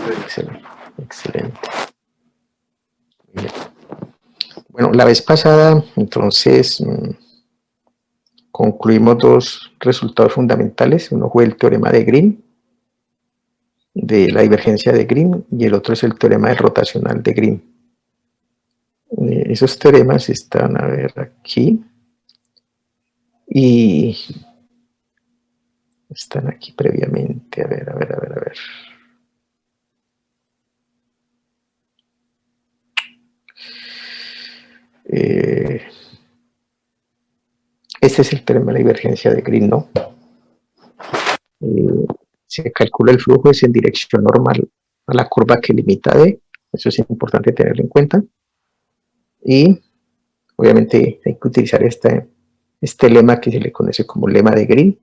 Excelente. Excelente. Bien. Bueno, la vez pasada, entonces, concluimos dos resultados fundamentales. Uno fue el teorema de Green, de la divergencia de Green, y el otro es el teorema del rotacional de Green. Esos teoremas están, a ver, aquí, y están aquí previamente. A ver. Este es el teorema de la divergencia de Green, ¿no? Se calcula el flujo es en dirección normal a la curva que limita D. Eso es importante tenerlo en cuenta. Y obviamente hay que utilizar este lema que se le conoce como lema de Green,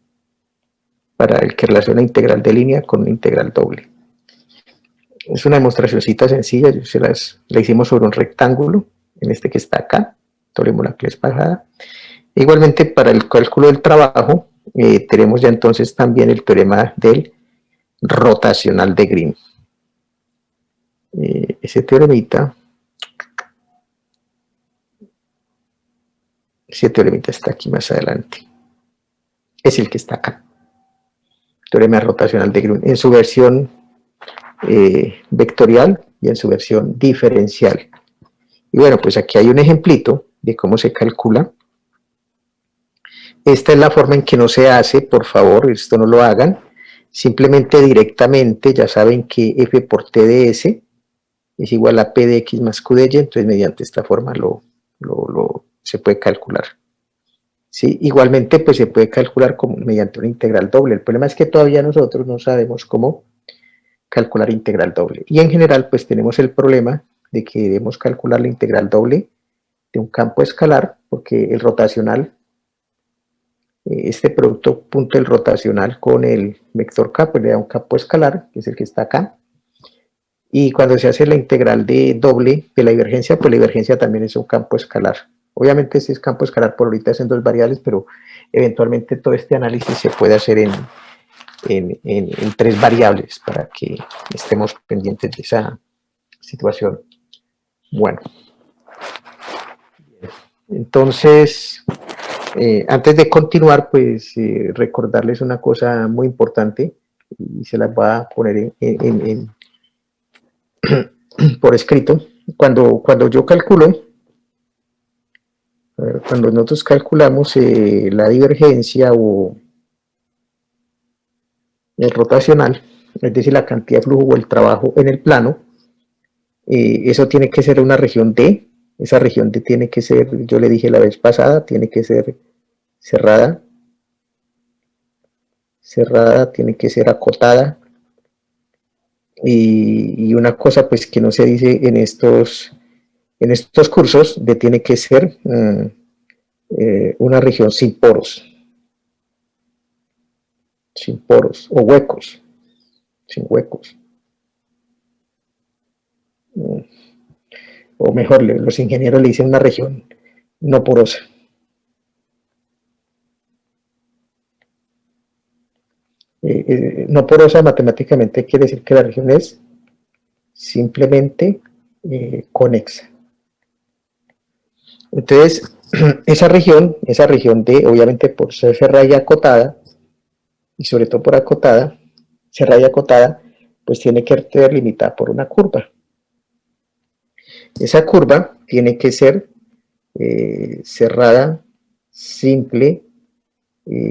para el que relaciona integral de línea con una integral doble. Es una demostracióncita sencilla, la hicimos sobre un rectángulo, en este que está acá, tomemos la clase pasada. Igualmente, para el cálculo del trabajo, tenemos ya entonces también el teorema del rotacional de Green. Ese teoremita está aquí más adelante. Es el que está acá. Teorema rotacional de Green en su versión vectorial y en su versión diferencial. Y bueno, pues aquí hay un ejemplito de cómo se calcula. Esta es la forma en que no se hace, por favor, esto no lo hagan. Simplemente directamente, ya saben que f por t de s es igual a p de x más q de y, entonces mediante esta forma se puede calcular. ¿Sí? Igualmente, pues se puede calcular mediante una integral doble. El problema es que todavía nosotros no sabemos cómo calcular integral doble. Y en general, pues tenemos el problema de que debemos calcular la integral doble de un campo escalar, porque el rotacional, este producto punto del rotacional con el vector k, pues le da un campo escalar, que es el que está acá. Y cuando se hace la integral de doble de la divergencia, pues la divergencia también es un campo escalar. Obviamente este es campo escalar por ahorita es en dos variables, pero eventualmente todo este análisis se puede hacer en tres variables para que estemos pendientes de esa situación. Bueno, entonces, antes de continuar, pues recordarles una cosa muy importante y se las voy a poner por escrito. Cuando yo calculo, cuando nosotros calculamos la divergencia o el rotacional, es decir, la cantidad de flujo o el trabajo en el plano, eso tiene que ser una región D. Esa región D tiene que ser, yo le dije la vez pasada, tiene que ser cerrada, tiene que ser acotada. Y una cosa pues que no se dice en estos cursos, tiene que ser una región sin poros o huecos, sin huecos. O mejor, los ingenieros le dicen una región no porosa. No porosa matemáticamente quiere decir que la región es simplemente conexa. Entonces, esa región D, obviamente por ser cerrada y acotada, y sobre todo por acotada, cerrada y acotada, pues tiene que ser limitada por una curva. Esa curva tiene que ser cerrada, simple,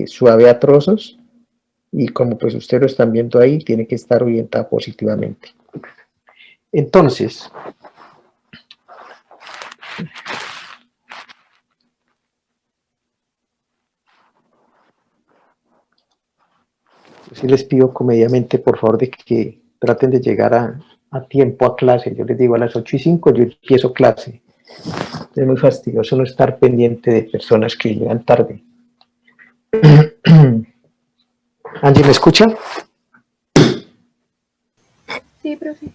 suave a trozos, y como pues ustedes lo están viendo ahí, tiene que estar orientada positivamente. Entonces, sí les pido comedidamente, por favor, de que traten de llegar a tiempo a clase. Yo les digo a las 8:05 yo empiezo clase. Es muy fastidioso no estar pendiente de personas que llegan tarde. Angie, ¿me escucha? Sí, profe.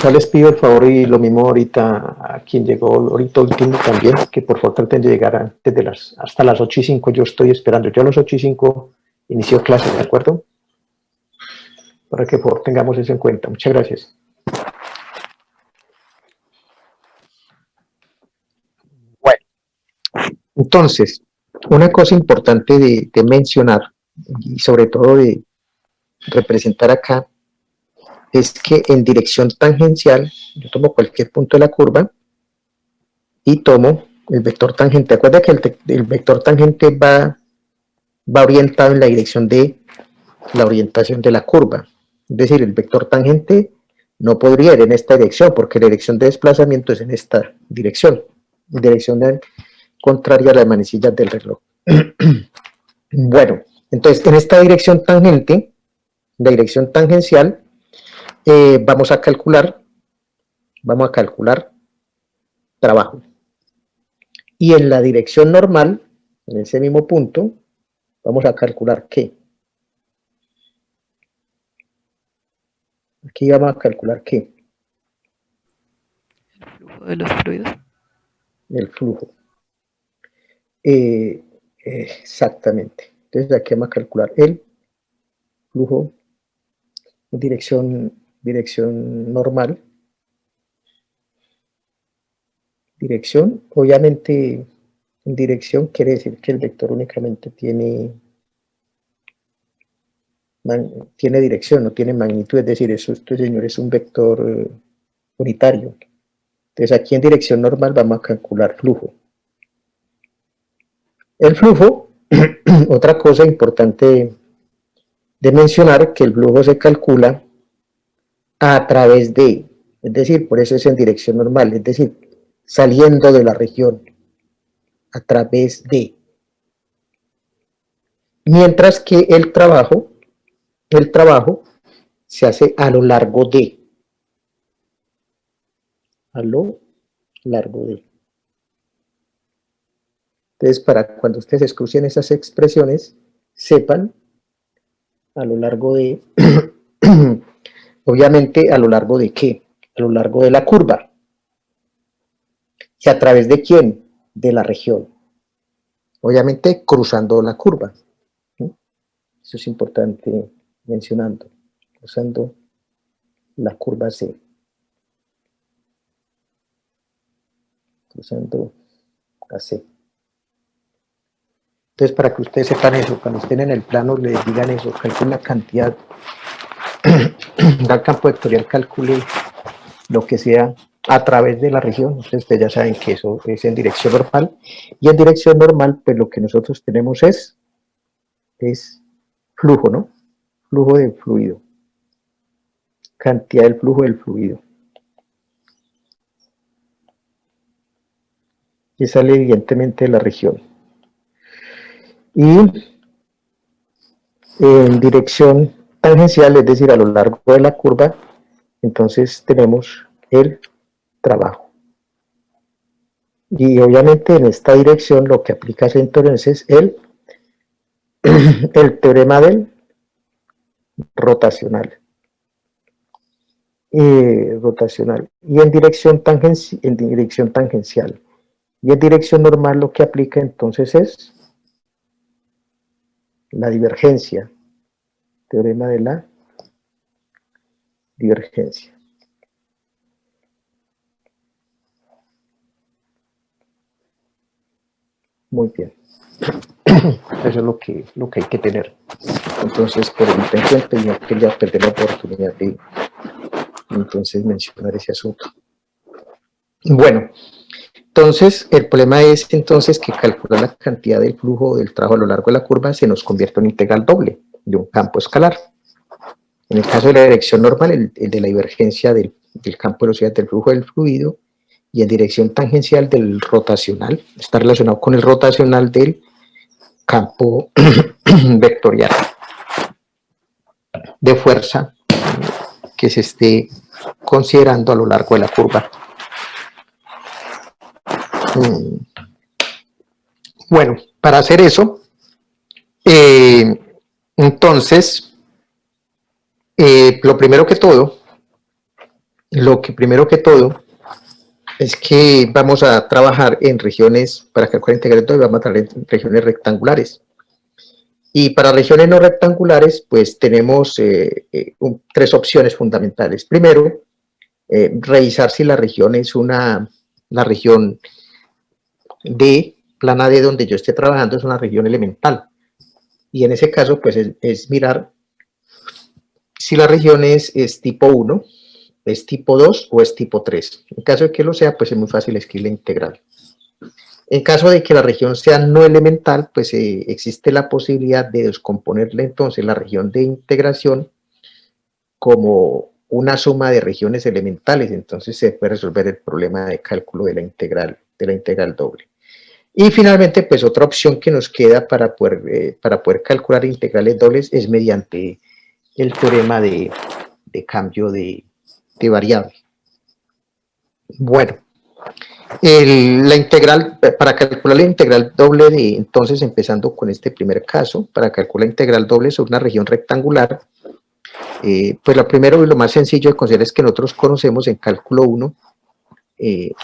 Pues les pido el favor, y lo mismo ahorita a quien llegó ahorita último también, que por favor traten de llegar hasta las 8:05. Yo estoy esperando. Yo a las 8:05 inicio clase, ¿de acuerdo? Para que por favor tengamos eso en cuenta. Muchas gracias. Entonces, una cosa importante de mencionar, y sobre todo de representar acá, es que en dirección tangencial, yo tomo cualquier punto de la curva y tomo el vector tangente. Acuerda que el vector tangente va orientado en la dirección de la orientación de la curva. Es decir, el vector tangente no podría ir en esta dirección porque la dirección de desplazamiento es en esta dirección contraria a las manecillas del reloj. Bueno, entonces en esta dirección tangente, la dirección tangencial, vamos a calcular trabajo. Y en la dirección normal, en ese mismo punto, vamos a calcular ¿qué? Aquí vamos a calcular ¿qué? El flujo de los fluidos. El flujo. Exactamente. Entonces aquí vamos a calcular el flujo en dirección normal. Dirección, obviamente, en dirección quiere decir que el vector únicamente tiene dirección, no tiene magnitud, es decir, este señor es un vector unitario. Entonces aquí en dirección normal vamos a calcular flujo. El flujo, otra cosa importante de mencionar, que el flujo se calcula a través de, es decir, por eso es en dirección normal, es decir, saliendo de la región, a través de. Mientras que el trabajo se hace a lo largo de. A lo largo de. Entonces, para cuando ustedes escuchen esas expresiones, sepan a lo largo de, obviamente, a lo largo de qué? A lo largo de la curva. ¿Y a través de quién? De la región. Obviamente, cruzando la curva. Eso es importante mencionando. Cruzando la curva C. Cruzando la C. Entonces, para que ustedes sepan eso, cuando estén en el plano, les digan eso, calculen la cantidad, da campo vectorial, calcule lo que sea a través de la región. Entonces, ustedes ya saben que eso es en dirección normal. Y en dirección normal, pues lo que nosotros tenemos es flujo, ¿no? Flujo del fluido. Cantidad del flujo del fluido. Y sale evidentemente de la región. Y en dirección tangencial, es decir, a lo largo de la curva, entonces tenemos el trabajo. Y obviamente en esta dirección lo que aplica entonces es el teorema del rotacional. Y en dirección tangencial. Y en dirección normal lo que aplica entonces es la divergencia. Teorema de la divergencia. Muy bien. Eso es lo que hay que tener. Entonces, por el intención tenía que ya perder la oportunidad de entonces mencionar ese asunto. Bueno, entonces el problema es entonces que calcular la cantidad del flujo del trabajo a lo largo de la curva se nos convierte en una integral doble de un campo escalar. En el caso de la dirección normal, el de la divergencia del campo de velocidad del flujo del fluido, y en dirección tangencial del rotacional, está relacionado con el rotacional del campo vectorial de fuerza que se esté considerando a lo largo de la curva. Bueno, para hacer eso, entonces, lo primero que todo es que vamos a trabajar en regiones, para calcular integral, vamos a trabajar en regiones rectangulares. Y para regiones no rectangulares, pues tenemos tres opciones fundamentales. Primero, revisar si la región es la región D, plana D donde yo esté trabajando es una región elemental. Y en ese caso, pues es mirar si la región es tipo 1, es tipo 2 o es tipo 3. En caso de que lo sea, pues es muy fácil escribir la integral. En caso de que la región sea no elemental, pues existe la posibilidad de descomponerle entonces la región de integración como una suma de regiones elementales, entonces se puede resolver el problema de cálculo de la integral doble. Y finalmente, pues otra opción que nos queda para poder calcular integrales dobles es mediante el teorema de cambio de variable. Bueno, la integral, para calcular la integral doble de, entonces empezando con este primer caso, para calcular la integral doble sobre una región rectangular, pues lo primero y lo más sencillo de considerar es que nosotros conocemos en cálculo 1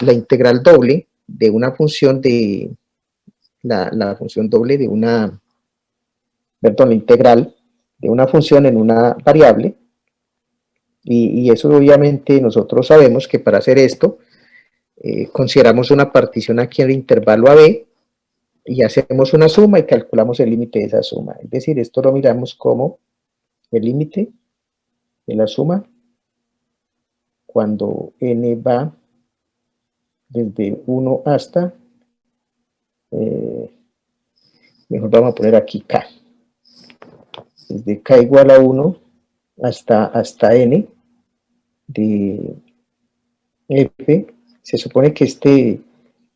la integral doble de una función de, la función doble de una, perdón, la integral de una función en una variable, y eso obviamente nosotros sabemos que para hacer esto, consideramos una partición aquí en el intervalo AB, y hacemos una suma y calculamos el límite de esa suma. Es decir, esto lo miramos como el límite de la suma cuando n va desde 1 hasta, mejor vamos a poner aquí k, desde k igual a 1 hasta n de f. Se supone que este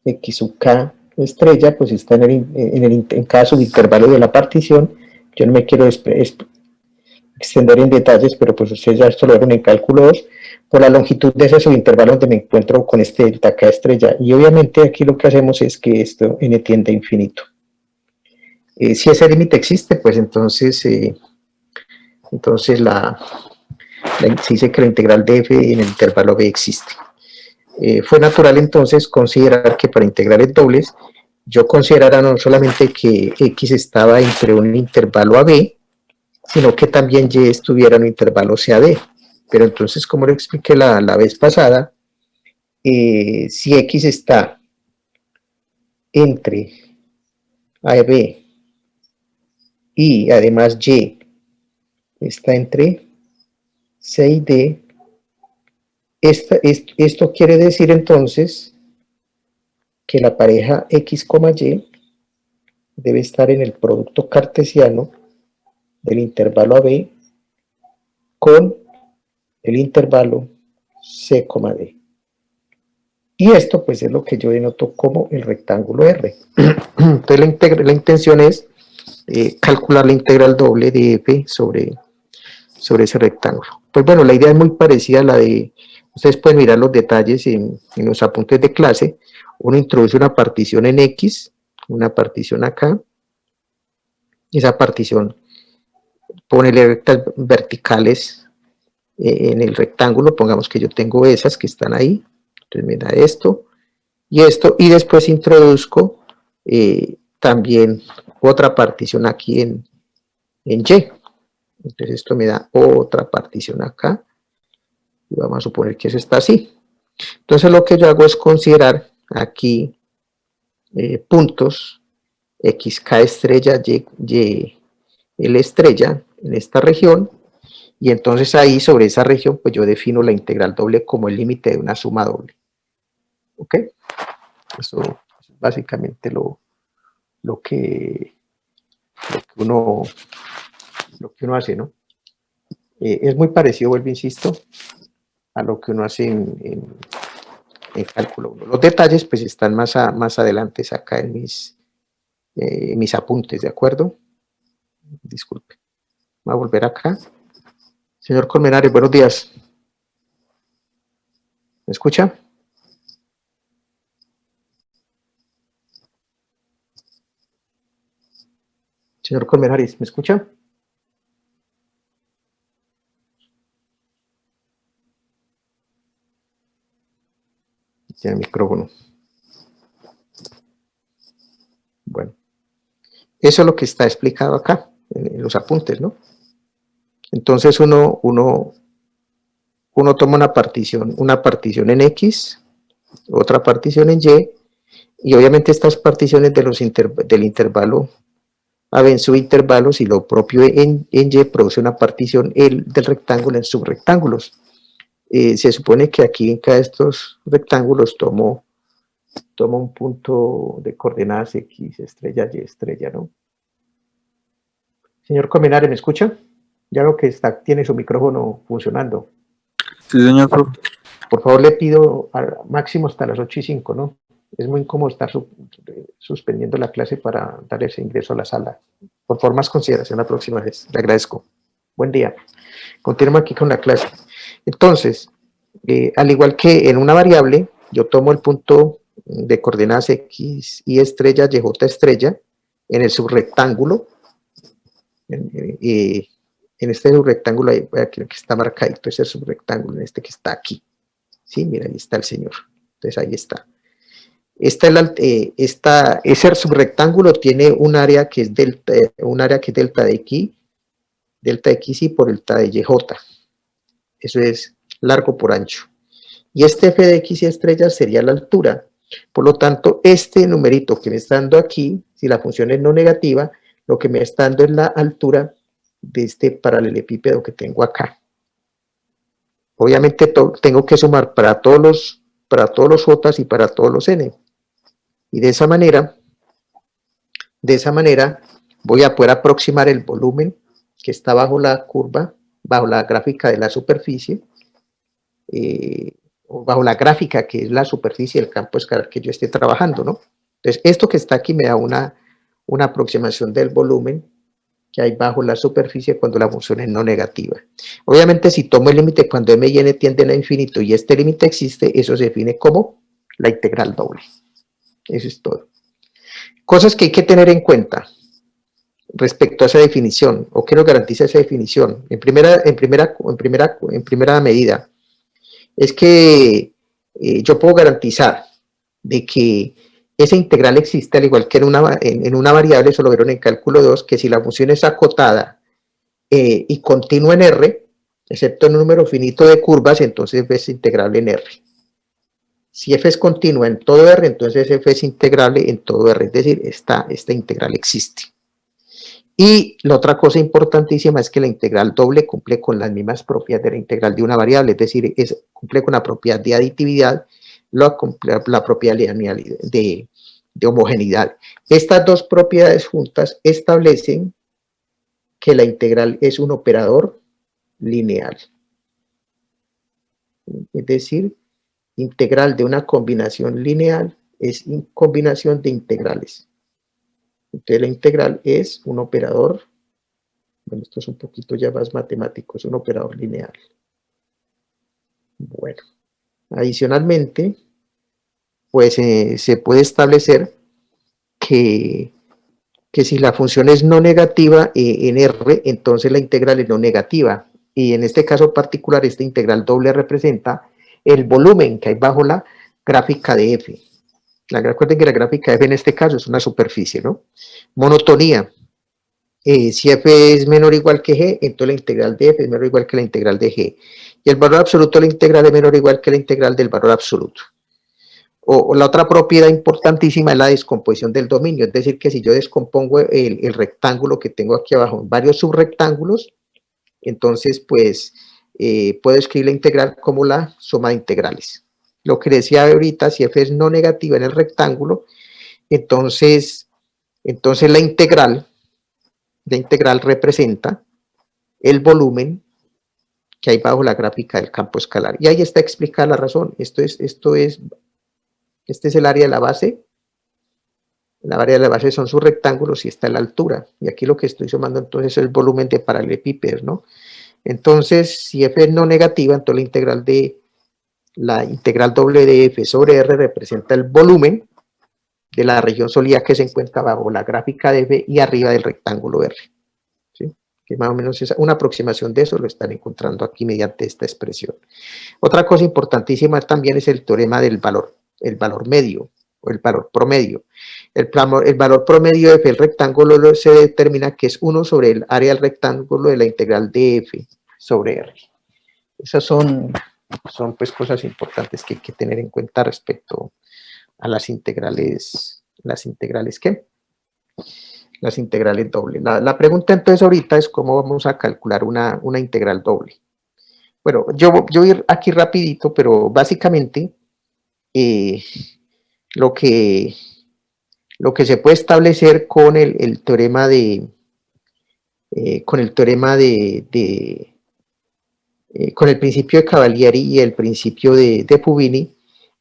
x sub k estrella pues está en cada subintervalo de la partición. Yo no me quiero extender en detalles, pero pues ustedes ya esto lo vieron en cálculo 2, por la longitud de ese subintervalo donde me encuentro con este delta k estrella, y obviamente aquí lo que hacemos es que esto n tiende a infinito. Si ese límite existe, pues entonces se dice que la integral de f en el intervalo b existe. Fue natural entonces considerar que para integrales dobles yo considerara no solamente que x estaba entre un intervalo a b, sino que también y estuviera en un intervalo CAD. Pero entonces, como lo expliqué la vez pasada, si x está entre a y b y además y está entre c y d, esto quiere decir entonces que la pareja x, y debe estar en el producto cartesiano del intervalo AB con el intervalo c, d. Y esto pues es lo que yo denoto como el rectángulo R. Entonces la intención es calcular la integral doble de f sobre ese rectángulo. Pues bueno, la idea es muy parecida a la de, ustedes pueden mirar los detalles en los apuntes de clase. Uno introduce una partición en X, una partición acá, esa partición pone rectas verticales en el rectángulo, pongamos que yo tengo esas que están ahí, entonces me da esto, y después introduzco también otra partición aquí en Y. Entonces esto me da otra partición acá, y vamos a suponer que eso está así. Entonces lo que yo hago es considerar aquí puntos xk estrella, y l estrella en esta región, y entonces ahí sobre esa región pues yo defino la integral doble como el límite de una suma doble. ¿Ok? Eso es básicamente lo que uno hace, ¿no? Es muy parecido, vuelvo, insisto, a lo que uno hace en cálculo 1. Los detalles pues están más adelante acá en mis apuntes, ¿de acuerdo? Disculpe. Voy a volver acá. Señor Colmenares, buenos días. ¿Me escucha? Señor Colmenares, ¿me escucha? Tiene el micrófono. Bueno, eso es lo que está explicado acá, en los apuntes, ¿no? Entonces uno toma una partición en X, otra partición en Y, Y obviamente estas particiones de del intervalo A en subintervalos y lo propio en Y produce una partición del rectángulo en subrectángulos. Se supone que aquí en cada de estos rectángulos tomo un punto de coordenadas X estrella, Y estrella, ¿no? Señor Comenare, ¿me escucha? Ya veo que tiene su micrófono funcionando. Sí, señor profe. Por favor, le pido al máximo hasta las 8:05, ¿no? Es muy incómodo estar suspendiendo la clase para dar ese ingreso a la sala. Por favor, más consideración la próxima vez. Le agradezco. Buen día. Continuamos aquí con la clase. Entonces, al igual que en una variable, yo tomo el punto de coordenadas X, Y estrella, Y, J estrella, en el subrectángulo. En este subrectángulo, aquí que está marcadito, ese subrectángulo, en este que está aquí. Sí, mira, ahí está el señor. Entonces ahí está. Ese subrectángulo tiene un área que es delta, delta XY por delta de YJ. Eso es largo por ancho. Y este f de x y estrella sería la altura. Por lo tanto, este numerito que me está dando aquí, si la función es no negativa, lo que me está dando es la altura de este paralelepípedo que tengo acá. Obviamente tengo que sumar para todos los j y para todos los n. Y de esa manera voy a poder aproximar el volumen que está bajo la curva, bajo la gráfica de la superficie, o bajo la gráfica que es la superficie del campo escalar que yo esté trabajando, ¿no? Entonces, esto que está aquí me da una aproximación del volumen que hay bajo la superficie cuando la función es no negativa. Obviamente, si tomo el límite cuando m y n tienden a infinito y este límite existe, eso se define como la integral doble. Eso es todo. Cosas que hay que tener en cuenta respecto a esa definición, o que nos garantiza esa definición. En primera medida, es que yo puedo garantizar de que esa integral existe, al igual que en una variable, eso lo vieron en cálculo 2, que si la función es acotada y continua en R, excepto en un número finito de curvas, entonces f es integrable en R. Si f es continua en todo R, entonces f es integrable en todo R, es decir, esta integral existe. Y la otra cosa importantísima es que la integral doble cumple con las mismas propiedades de la integral de una variable, es decir, cumple con la propiedad de aditividad, la propiedad de homogeneidad. Estas dos propiedades juntas establecen que la integral es un operador lineal. Es decir, integral de una combinación lineal es combinación de integrales. Entonces la integral es un operador, bueno, esto es un poquito ya más matemático, es un operador lineal. Bueno, adicionalmente, pues se puede establecer que si la función es no negativa en R, entonces la integral es no negativa. Y en este caso particular, esta integral doble representa el volumen que hay bajo la gráfica de f. Recuerden que la gráfica de f en este caso es una superficie, ¿no? Monotonía. Si f es menor o igual que g, entonces la integral de f es menor o igual que la integral de g. Y el valor absoluto de la integral es menor o igual que la integral del valor absoluto. O la otra propiedad importantísima es la descomposición del dominio, es decir, que si yo descompongo el rectángulo que tengo aquí abajo en varios subrectángulos, entonces pues puedo escribir la integral como la suma de integrales. Lo que decía ahorita, si f es no negativa en el rectángulo, entonces la integral representa el volumen que hay bajo la gráfica del campo escalar. Y ahí está explicada la razón. Este es el área de la base. La área de la base son sus rectángulos y está la altura. Y aquí lo que estoy sumando entonces es el volumen de paralelepípedos, ¿no? Entonces, si f es no negativa, entonces la integral doble de f sobre r representa el volumen de la región sólida que se encuentra bajo la gráfica de f y arriba del rectángulo r. ¿Sí? Que más o menos es una aproximación de eso, lo están encontrando aquí mediante esta expresión. Otra cosa importantísima también es el teorema del valor medio o el valor promedio. El valor promedio de f del rectángulo se determina que es 1 sobre el área del rectángulo de la integral de f sobre r. Esas son pues cosas importantes que hay que tener en cuenta respecto las integrales ¿qué? Las integrales dobles. La pregunta entonces ahorita es cómo vamos a calcular una integral doble. Bueno, yo voy a ir aquí rapidito, pero básicamente lo que se puede establecer con el teorema con el principio de Cavalieri y el principio de Fubini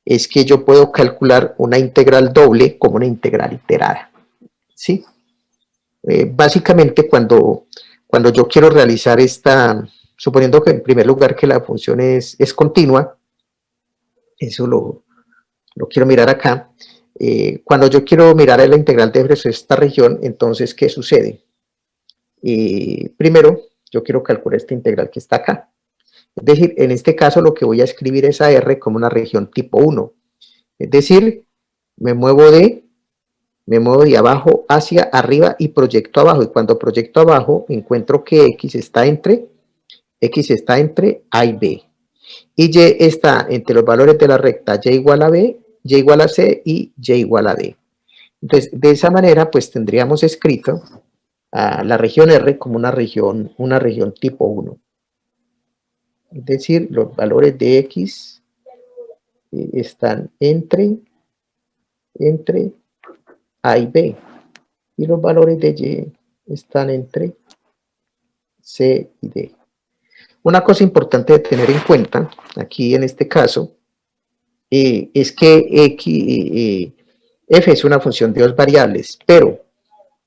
es que yo puedo calcular una integral doble como una integral iterada, ¿sí? Básicamente cuando yo quiero realizar suponiendo que en primer lugar que la función es continua, eso lo quiero mirar acá, cuando yo quiero mirar la integral de esta región, entonces, ¿qué sucede? Primero, yo quiero calcular esta integral que está acá. Es decir, en este caso lo que voy a escribir es a R como una región tipo 1. Es decir, me muevo de abajo hacia arriba y proyecto abajo. Y cuando proyecto abajo, encuentro que X está entre A y B. Y Y está entre los valores de la recta Y igual a B, Y igual a C y Y igual a D. Entonces, de esa manera, pues tendríamos escrito a la región R como una región tipo 1. Es decir, los valores de X están entre A y B. Y los valores de Y están entre C y D. Una cosa importante de tener en cuenta, aquí en este caso, es que f es una función de dos variables, pero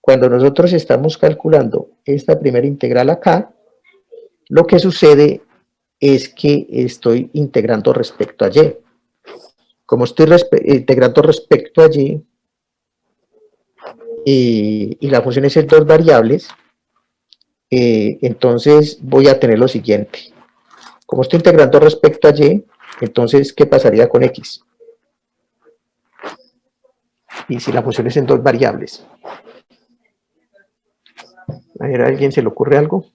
cuando nosotros estamos calculando esta primera integral acá, lo que sucede es que estoy integrando respecto a y. Como estoy integrando respecto a y, y la función es en dos variables, entonces voy a tener lo siguiente. Como estoy integrando respecto a y, entonces, ¿qué pasaría con x? Y si la función es en dos variables. A ver, ¿a alguien se le ocurre algo?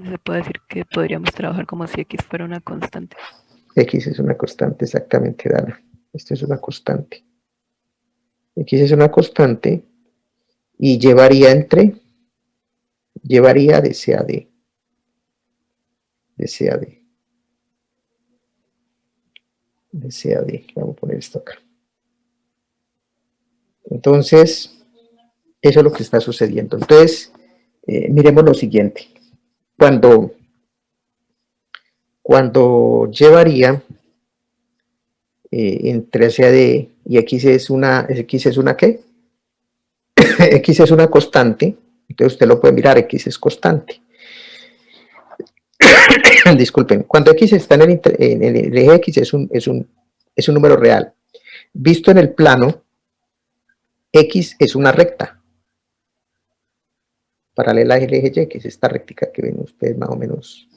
Se puede decir que podríamos trabajar como si x fuera una constante. X es una constante, exactamente, Dana. Esto es una constante. X es una constante y llevaría de C a D. De C a D. De C a D. Vamos a poner esto acá. Entonces, eso es lo que está sucediendo. Entonces, miremos lo siguiente. Cuando llevaría entre C a D y X es una ¿qué? X es una constante. Entonces usted lo puede mirar, X es constante. Disculpen, cuando X está en el eje X es un número real. Visto en el plano, X es una recta paralela al eje Y, que es esta rectica que ven ustedes más o menos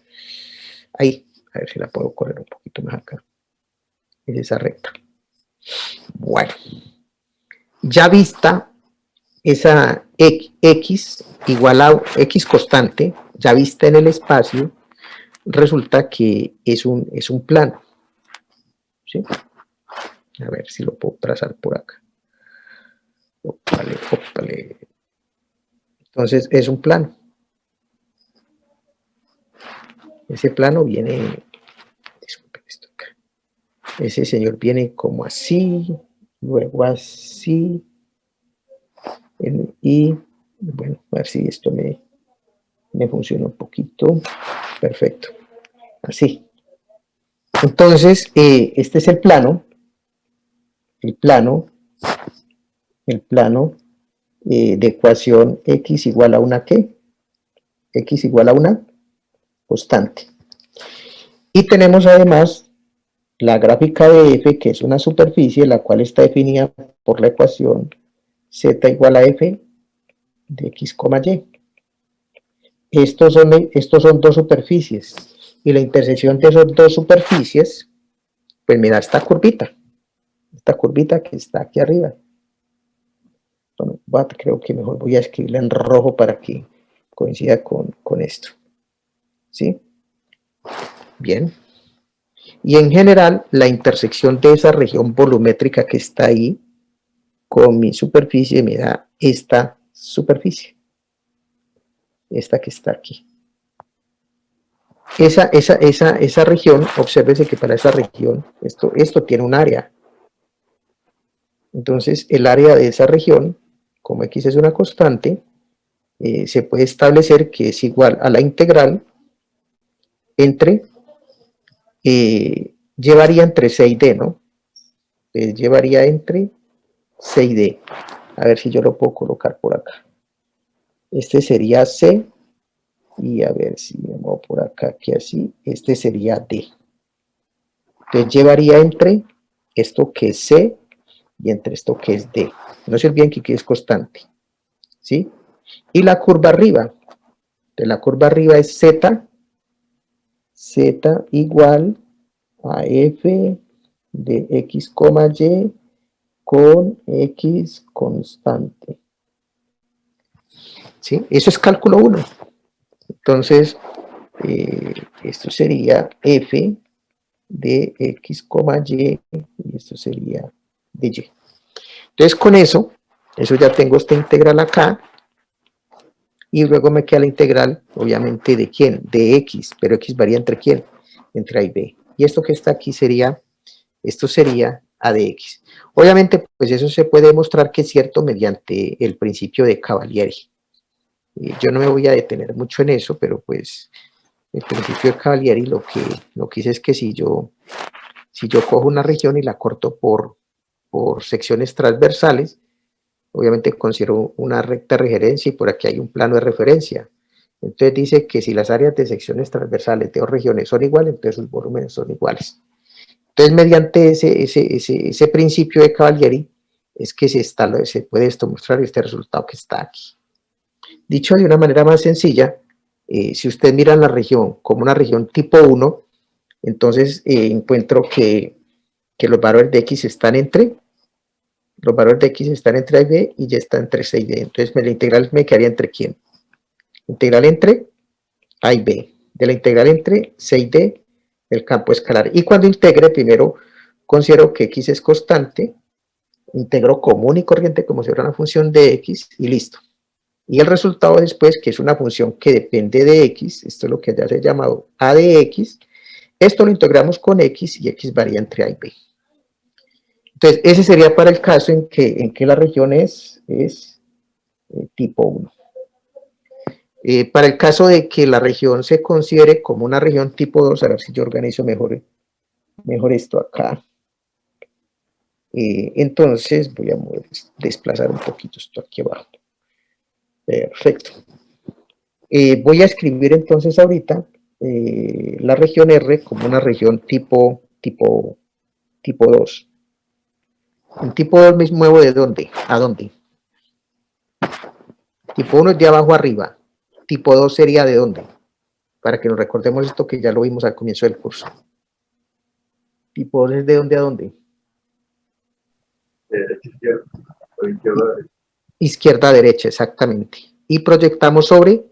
ahí. A ver si la puedo correr un poquito más acá. Es esa recta. Bueno, ya vista esa X igual a X constante, ya vista en el espacio, resulta que es un plano. ¿Sí? A ver si lo puedo trazar por acá. Ópale, ópale. Entonces es un plano. Ese plano viene, disculpen esto acá. Ese señor viene como así, luego así, y bueno, a ver si esto me funciona un poquito. Perfecto. Así. Entonces, este es el plano de ecuación x igual a una ¿qué? X igual a una constante. Y tenemos además la gráfica de f, que es una superficie, la cual está definida por la ecuación z igual a f de x, y. Estos son dos superficies, y la intersección de esas dos superficies, pues mira esta curvita que está aquí arriba. Bueno, creo que mejor voy a escribirla en rojo para que coincida con esto. ¿Sí? Bien. Y en general, la intersección de esa región volumétrica que está ahí con mi superficie me da esta superficie. Esta que está aquí. Esa región, obsérvese que para esa región, esto tiene un área. Entonces, el área de esa región, como X es una constante, se puede establecer que es igual a la integral entre, llevaría entre C y D, ¿no? Entonces, llevaría entre C y D. A ver si yo lo puedo colocar por acá. Este sería C, y a ver si me muevo por acá, que así, este sería D. Entonces, llevaría entre esto que es C y entre esto que es D. No se olviden que aquí es constante, ¿sí? Y la curva arriba, de la curva arriba es Z igual a F de X, Y con X constante, ¿sí? Eso es cálculo 1. Entonces, esto sería F de X, Y, y esto sería de Y. Entonces, con eso ya tengo esta integral acá, y luego me queda la integral, obviamente, ¿de quién? De X, pero X varía entre quién? Entre A y B. Y esto que está aquí sería, esto sería A de X. Obviamente, pues eso se puede demostrar que es cierto mediante el principio de Cavalieri. Yo no me voy a detener mucho en eso, pero pues el principio de Cavalieri lo que dice es que si yo cojo una región y la corto por secciones transversales, obviamente considero una recta de referencia y por aquí hay un plano de referencia. Entonces dice que si las áreas de secciones transversales de dos regiones son iguales, entonces sus volúmenes son iguales. Entonces, mediante ese principio de Cavalieri, es que se puede esto mostrar este resultado que está aquí. Dicho de una manera más sencilla, si usted mira la región como una región tipo 1, entonces encuentro que los valores de X están entre A y B y ya está entre C y D. Entonces la integral me quedaría entre ¿quién? Integral entre A y B. De la integral entre C y D del campo escalar. Y cuando integre, primero considero que X es constante, integro común y corriente como si fuera una función de X y listo. Y el resultado después, que es una función que depende de X, esto es lo que ya se ha llamado A de X, esto lo integramos con X y X varía entre A y B. Entonces, ese sería para el caso en que la región es tipo 1. Para el caso de que la región se considere como una región tipo 2, a ver si yo organizo mejor esto acá. Entonces, voy a desplazar un poquito esto aquí abajo. Perfecto. Voy a escribir entonces ahorita la región R como una región tipo 2. En tipo 2 me muevo ¿de dónde? ¿A dónde? Tipo 1 es de abajo arriba. Tipo 2 sería ¿de dónde? Para que nos recordemos esto que ya lo vimos al comienzo del curso. Tipo 2 es ¿de dónde a dónde? Izquierda, izquierda a derecha. Izquierda a derecha, exactamente. Y proyectamos sobre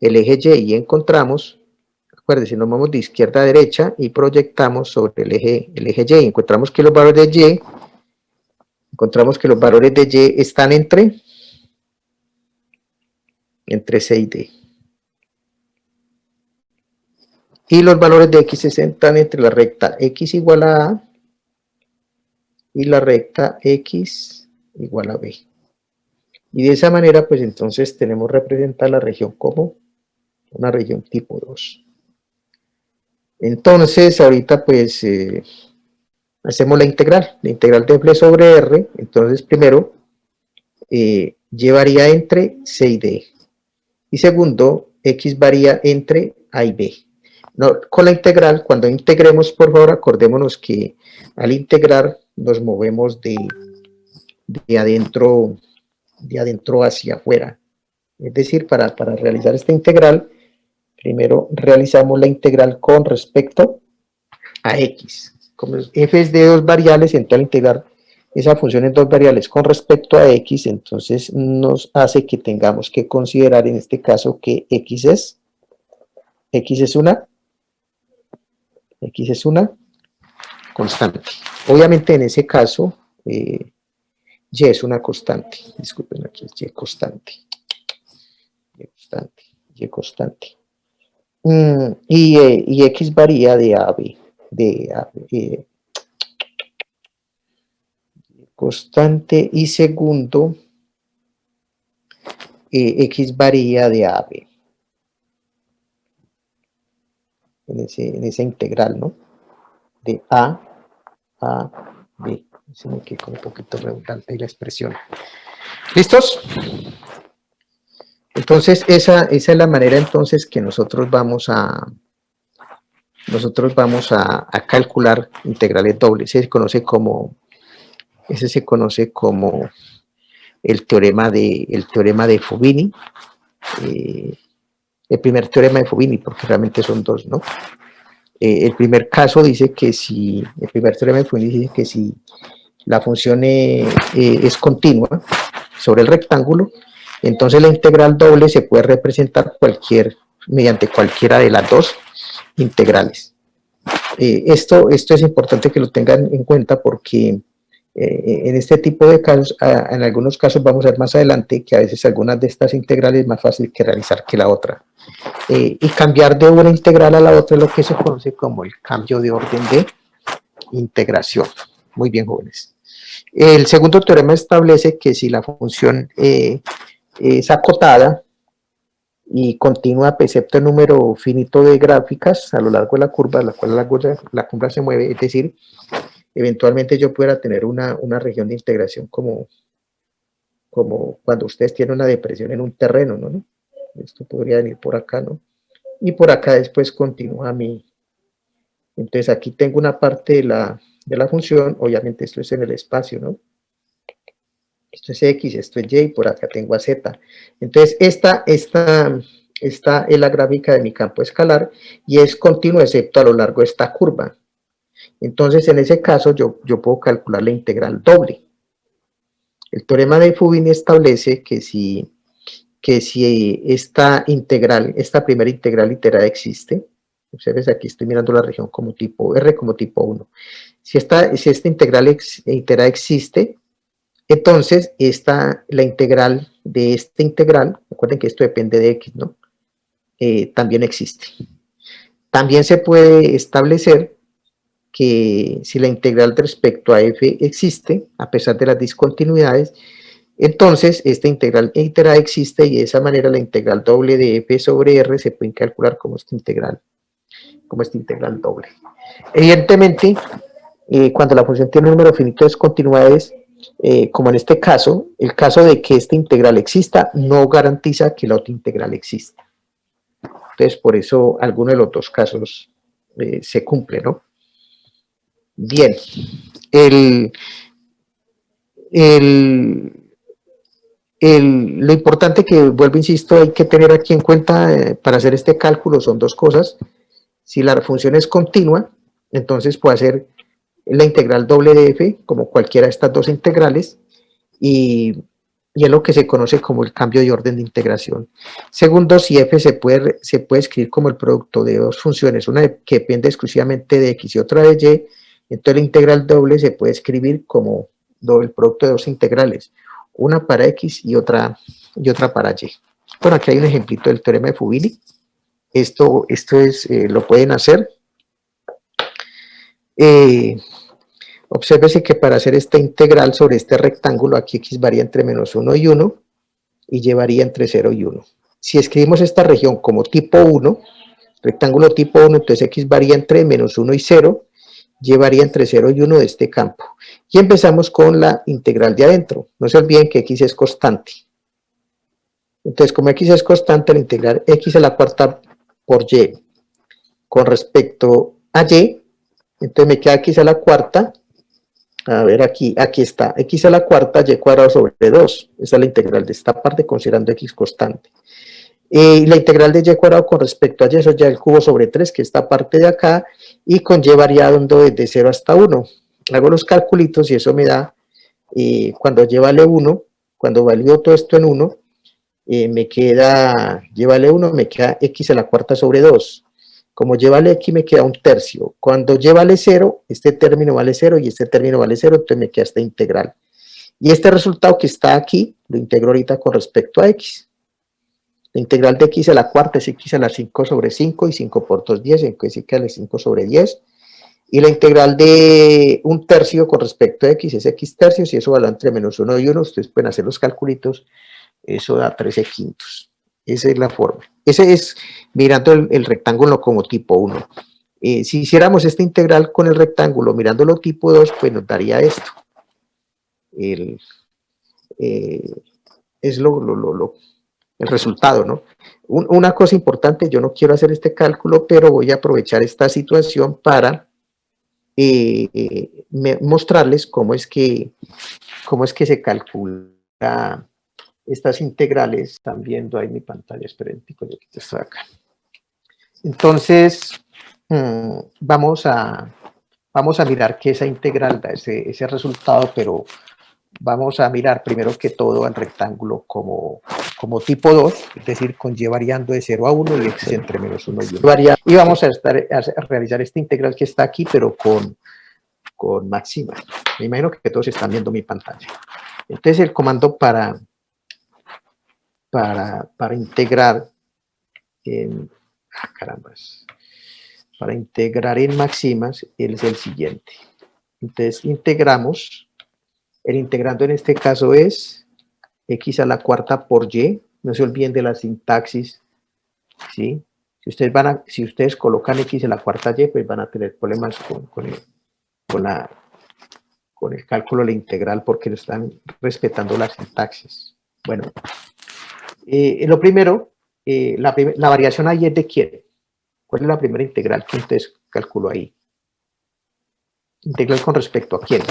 el eje Y y encontramos, acuérdense, nos vamos de izquierda a derecha y proyectamos sobre el eje Y. Encontramos que los valores de Y están entre C y D. Y los valores de X están entre la recta X igual a A y la recta X igual a B. Y de esa manera, pues entonces tenemos representar la región como una región tipo 2. Entonces, ahorita pues hacemos la integral de F sobre R. Entonces, primero, llevaría entre C y D. Y segundo, X varía entre A y B. No, con la integral, cuando integremos, por favor, acordémonos que al integrar nos movemos de adentro hacia afuera. Es decir, para realizar esta integral, primero realizamos la integral con respecto a X. Como f es de dos variables, entonces al integrar esa función en dos variables con respecto a X, entonces nos hace que tengamos que considerar en este caso que X es una constante. Obviamente en ese caso, y es una constante. Disculpen, aquí es y constante. Y constante. Y X varía de A a B. Constante y segundo, X varía de A a B. En esa integral, ¿no? De A a B. Se me quedó un poquito redundante ahí la expresión. ¿Listos? Entonces, esa es la manera entonces que nosotros vamos a calcular integrales dobles. Ese se conoce como el teorema de Fubini, el primer teorema de Fubini, porque realmente son dos, ¿no? El primer caso dice que si, el primer teorema de Fubini dice que si la función es continua sobre el rectángulo, entonces la integral doble se puede representar mediante cualquiera de las dos integrales. Esto es importante que lo tengan en cuenta porque en este tipo de casos, en algunos casos vamos a ver más adelante que a veces algunas de estas integrales es más fácil que realizar que la otra. Y cambiar de una integral a la otra es lo que se conoce como el cambio de orden de integración. Muy bien, jóvenes. El segundo teorema establece que si la función es acotada y continua excepto el número finito de gráficas a lo largo de la curva, a la cual la curva se mueve, es decir, eventualmente yo pudiera tener una región de integración como cuando ustedes tienen una depresión en un terreno, ¿no? Esto podría venir por acá, ¿no? Y por acá después continúa entonces aquí tengo una parte de la función, obviamente esto es en el espacio, ¿no? Esto es X, esto es Y, y por acá tengo a Z. Entonces, esta es la gráfica de mi campo escalar y es continuo excepto a lo largo de esta curva. Entonces, en ese caso, yo puedo calcular la integral doble. El teorema de Fubini establece que si esta primera integral literal existe, ustedes aquí estoy mirando la región como tipo R, como tipo 1. Si esta integral literal existe, entonces la integral de esta integral, recuerden que esto depende de X, ¿no? También existe. También se puede establecer que si la integral respecto a f existe, a pesar de las discontinuidades, entonces esta integral existe y de esa manera la integral doble de f sobre r se puede calcular como esta integral doble. Evidentemente, cuando la función tiene un número finito de discontinuidades, como en este caso, el caso de que esta integral exista no garantiza que la otra integral exista. Entonces, por eso alguno de los dos casos se cumple, ¿no? Bien, lo importante que, vuelvo, insisto, hay que tener aquí en cuenta para hacer este cálculo son dos cosas. Si la función es continua, entonces puedo hacer la integral doble de f, como cualquiera de estas dos integrales, y es lo que se conoce como el cambio de orden de integración. Segundo, si f se puede escribir como el producto de dos funciones, una que depende exclusivamente de x y otra de y, entonces la integral doble se puede escribir como el producto de dos integrales, una para x y otra para y. Bueno, aquí hay un ejemplito del teorema de Fubini. Esto lo pueden hacer. Obsérvese que para hacer esta integral sobre este rectángulo, aquí x varía entre menos 1 y 1 y y varía entre 0 y 1. Si escribimos esta región como tipo 1, rectángulo tipo 1, entonces x varía entre menos 1 y 0, y varía entre 0 y 1 de este campo. Y empezamos con la integral de adentro. No se olviden que x es constante. Entonces, como x es constante, la integral x a la cuarta por y con respecto a y, entonces me queda x a la cuarta, a ver aquí está, x a la cuarta y cuadrado sobre 2, esa es la integral de esta parte considerando x constante. Y la integral de y cuadrado con respecto a y, eso ya el cubo sobre 3, que es esta parte de acá, y con y variando desde 0 hasta 1. Hago los calculitos y eso me da, cuando y vale 1, cuando valido todo esto en 1, me queda, y vale 1, me queda x a la cuarta sobre 2. Como y vale X me queda un tercio. Cuando y vale 0, este término vale 0 y este término vale 0, entonces me queda esta integral. Y este resultado que está aquí, lo integro ahorita con respecto a X. La integral de X a la cuarta es X a la 5 sobre 5 y 5 por 2, 10, entonces X a la 5 sobre 10. Y la integral de un tercio con respecto a X es X tercios y eso vale entre menos 1 y 1. Ustedes pueden hacer los calculitos. Eso da 13 quintos. Esa es la forma. Ese es mirando el rectángulo como tipo 1. Si hiciéramos esta integral con el rectángulo mirándolo tipo 2, pues nos daría esto. Es el resultado, ¿no? Una cosa importante, yo no quiero hacer este cálculo, pero voy a aprovechar esta situación para mostrarles cómo es que se calcula estas integrales. Están viendo ahí mi pantalla, esperen, yo quito esto de acá. Entonces, vamos a mirar que esa integral da ese resultado, pero vamos a mirar primero que todo al rectángulo como tipo 2, es decir, con y variando de 0 a 1 y x entre menos 1 y 1. Y vamos a realizar esta integral que está aquí, pero con máxima. Me imagino que todos están viendo mi pantalla. Entonces el comando para integrar en... para integrar en máximas es el siguiente. Entonces integramos. El integrando en este caso es X a la cuarta por Y. No se olviden de la sintaxis, ¿sí? Si ustedes colocan X a la cuarta Y, pues van a tener problemas con el cálculo de la integral porque no están respetando la sintaxis. Bueno, lo primero, la variación ahí es de quién. ¿Cuál es la primera integral que ustedes calculó ahí? Integral con respecto a quién.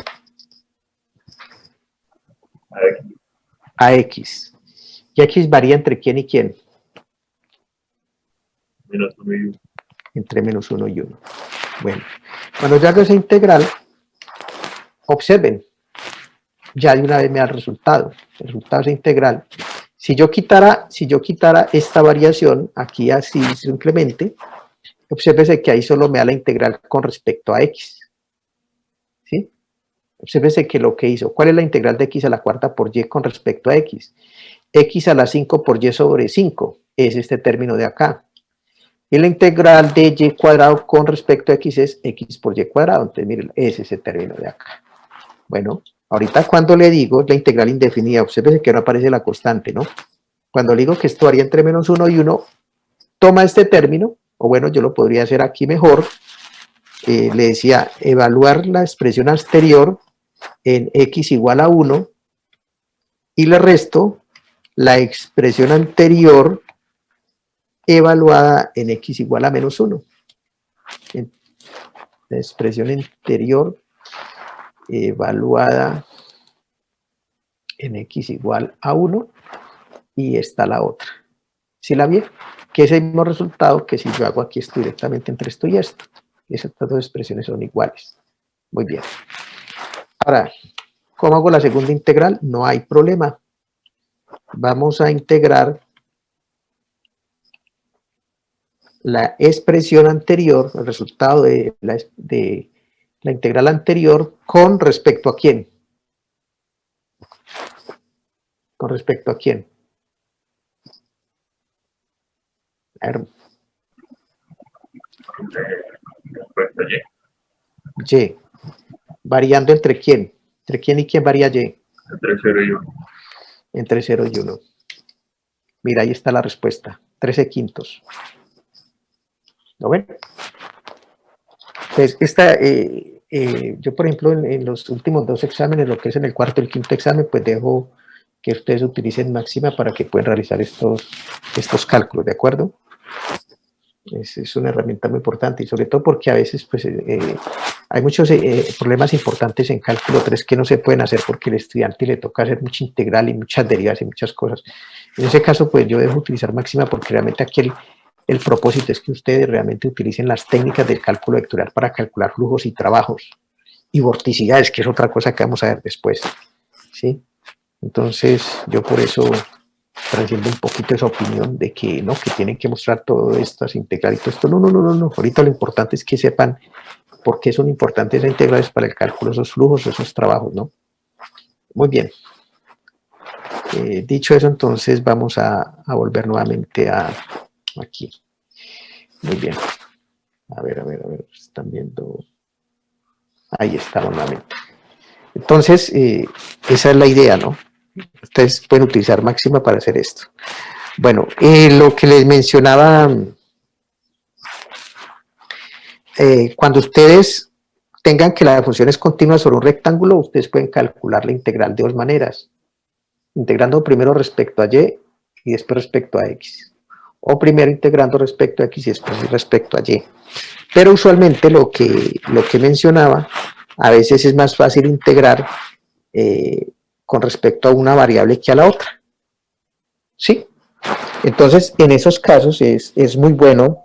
A X. ¿Y X varía entre quién y quién? Menos 1 y 1. Entre menos 1 y 1. Bueno, cuando yo hago esa integral, observen, ya de una vez me da el resultado. El resultado es integral. Si yo quitara esta variación, aquí así simplemente, obsérvese que ahí solo me da la integral con respecto a X. ¿Sí? Obsérvese que lo que hizo, ¿cuál es la integral de X a la cuarta por Y con respecto a X? X a la 5 por Y sobre 5, es este término de acá. Y la integral de Y cuadrado con respecto a X es X por Y cuadrado, entonces miren, es ese término de acá. Bueno, ahorita cuando le digo la integral indefinida, obsérvese que no aparece la constante, ¿no? Cuando le digo que esto varía entre menos 1 y 1, toma este término, o bueno, yo lo podría hacer aquí mejor, le decía, evaluar la expresión anterior en X igual a 1 y le resto la expresión anterior evaluada en X igual a menos 1. La expresión anterior evaluada en X igual a 1 y está la otra. ¿Sí la vi? Que es el mismo resultado que si yo hago aquí esto directamente entre esto y esto. Estas dos expresiones son iguales. Muy bien. Ahora, ¿cómo hago la segunda integral? No hay problema. Vamos a integrar la expresión anterior, el resultado de la integral anterior, ¿con respecto a quién? ¿Con respecto a quién? A ver. Y. ¿Variando entre quién? ¿Entre quién y quién varía Y? Entre 0 y 1. Entre 0 y 1. Mira, ahí está la respuesta. 13 quintos. ¿Lo ven? Entonces, yo, por ejemplo, en los últimos dos exámenes, lo que es en el cuarto y el quinto examen, pues dejo que ustedes utilicen máxima para que puedan realizar estos cálculos, ¿de acuerdo? Es una herramienta muy importante y sobre todo porque a veces pues, hay muchos problemas importantes en cálculo 3 que no se pueden hacer porque al estudiante le toca hacer mucha integral y muchas derivas y muchas cosas. En ese caso, pues yo dejo utilizar máxima porque realmente aquí el propósito es que ustedes realmente utilicen las técnicas del cálculo vectorial para calcular flujos y trabajos y vorticidades, que es otra cosa que vamos a ver después, ¿sí? Entonces, yo por eso transciende un poquito esa opinión de que no, que tienen que mostrar todo esto, integrar y todo esto. No, no, no, no, no. Ahorita lo importante es que sepan por qué son importantes esas integrales para el cálculo de esos flujos, de esos trabajos, ¿no? Muy bien. Dicho eso, entonces vamos a volver nuevamente a aquí. Muy bien. A ver, están viendo. Ahí estamos nuevamente. Entonces, esa es la idea, ¿no? Ustedes pueden utilizar máxima para hacer esto. Bueno, lo que les mencionaba, cuando ustedes tengan que la función es continua sobre un rectángulo, ustedes pueden calcular la integral de dos maneras. Integrando primero respecto a y después respecto a x. O primero integrando respecto a x y después respecto a y. Pero usualmente lo que mencionaba, a veces es más fácil integrar con respecto a una variable que a la otra. ¿Sí? Entonces, en esos casos es muy bueno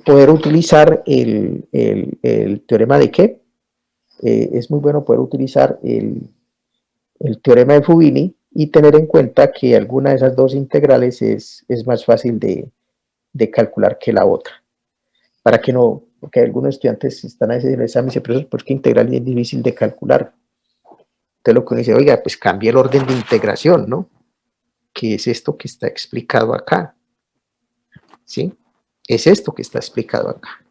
poder utilizar el teorema de ¿qué? Es muy bueno poder utilizar el teorema de Fubini y tener en cuenta que alguna de esas dos integrales es más fácil de calcular que la otra. Para que no, porque algunos estudiantes están a ese examen y dicen, pero ¿por qué integral es difícil de calcular? Entonces lo que uno dice, oiga, pues cambie el orden de integración, ¿no? Que es esto que está explicado acá. ¿Sí? Es esto que está explicado acá.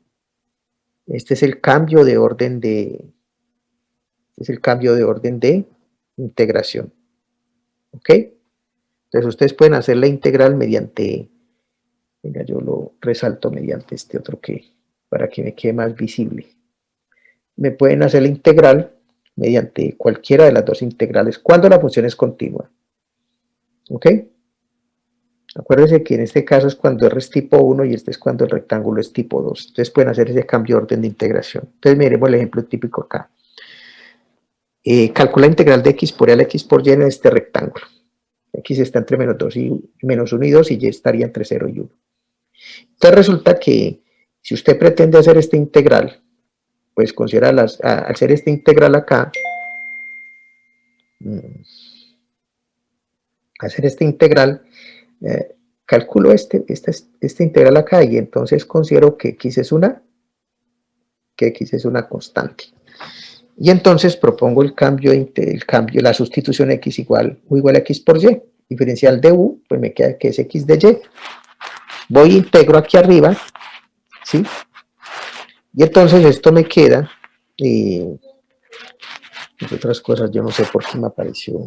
Este es el cambio de orden de integración. ¿Ok? Entonces ustedes pueden hacer la integral mediante, venga, yo lo resalto mediante este otro para que me quede más visible. Me pueden hacer la integral mediante cualquiera de las dos integrales cuando la función es continua. ¿Ok? Acuérdense que en este caso es cuando R es tipo 1 y este es cuando el rectángulo es tipo 2. Ustedes pueden hacer ese cambio de orden de integración. Entonces miremos el ejemplo típico acá. Calcula la integral de x por y a la x por y en este rectángulo. X está entre menos 1 y 2 y y estaría entre 0 y 1. Entonces resulta que si usted pretende hacer esta integral, pues considera al hacer esta integral acá, calculo esta integral acá y entonces considero que x es una constante. Y entonces propongo la sustitución x igual a x por y. Diferencial de u, pues me queda que es x de y. Voy integro aquí arriba, ¿sí? Y entonces esto me queda, entre otras cosas, yo no sé por qué me apareció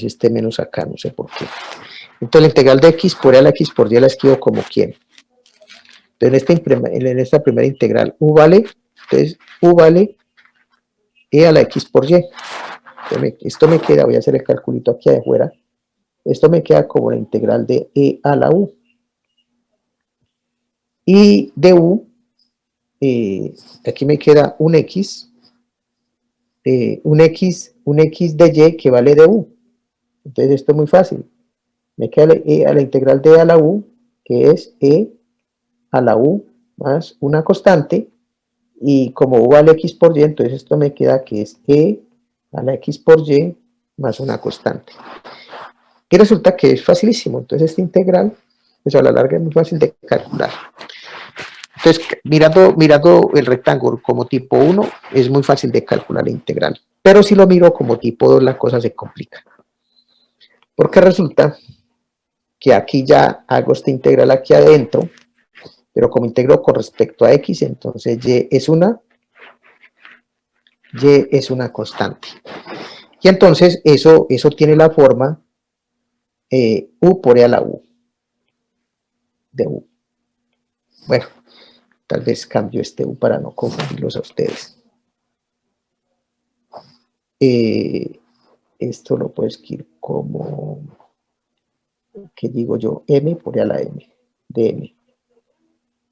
este menos acá, no sé por qué. Entonces la integral de x por y a la x por y la escribo como quién. Entonces en esta primera integral u vale, entonces u vale e a la x por y. Esto me queda, voy a hacer el calculito aquí afuera, esto me queda como la integral de e a la u. Y de u, aquí me queda un x de y que vale de u. Entonces esto es muy fácil. Me queda e a la integral de e a la u, que es e a la u más una constante, y como u vale x por y, entonces esto me queda que es e a la x por y más una constante. Y resulta que es facilísimo. Entonces esta integral, pues a la larga es muy fácil de calcular. Entonces, mirando el rectángulo como tipo 1, es muy fácil de calcular la integral. Pero si lo miro como tipo 2, la cosa se complica. Porque resulta que aquí ya hago esta integral aquí adentro, pero como integro con respecto a x, entonces y es una constante. Y entonces eso tiene la forma u por e a la u de u. Bueno, tal vez cambio este u para no confundirlos a ustedes. Esto lo puedo escribir como, ¿qué digo yo? M por e a la m, de m.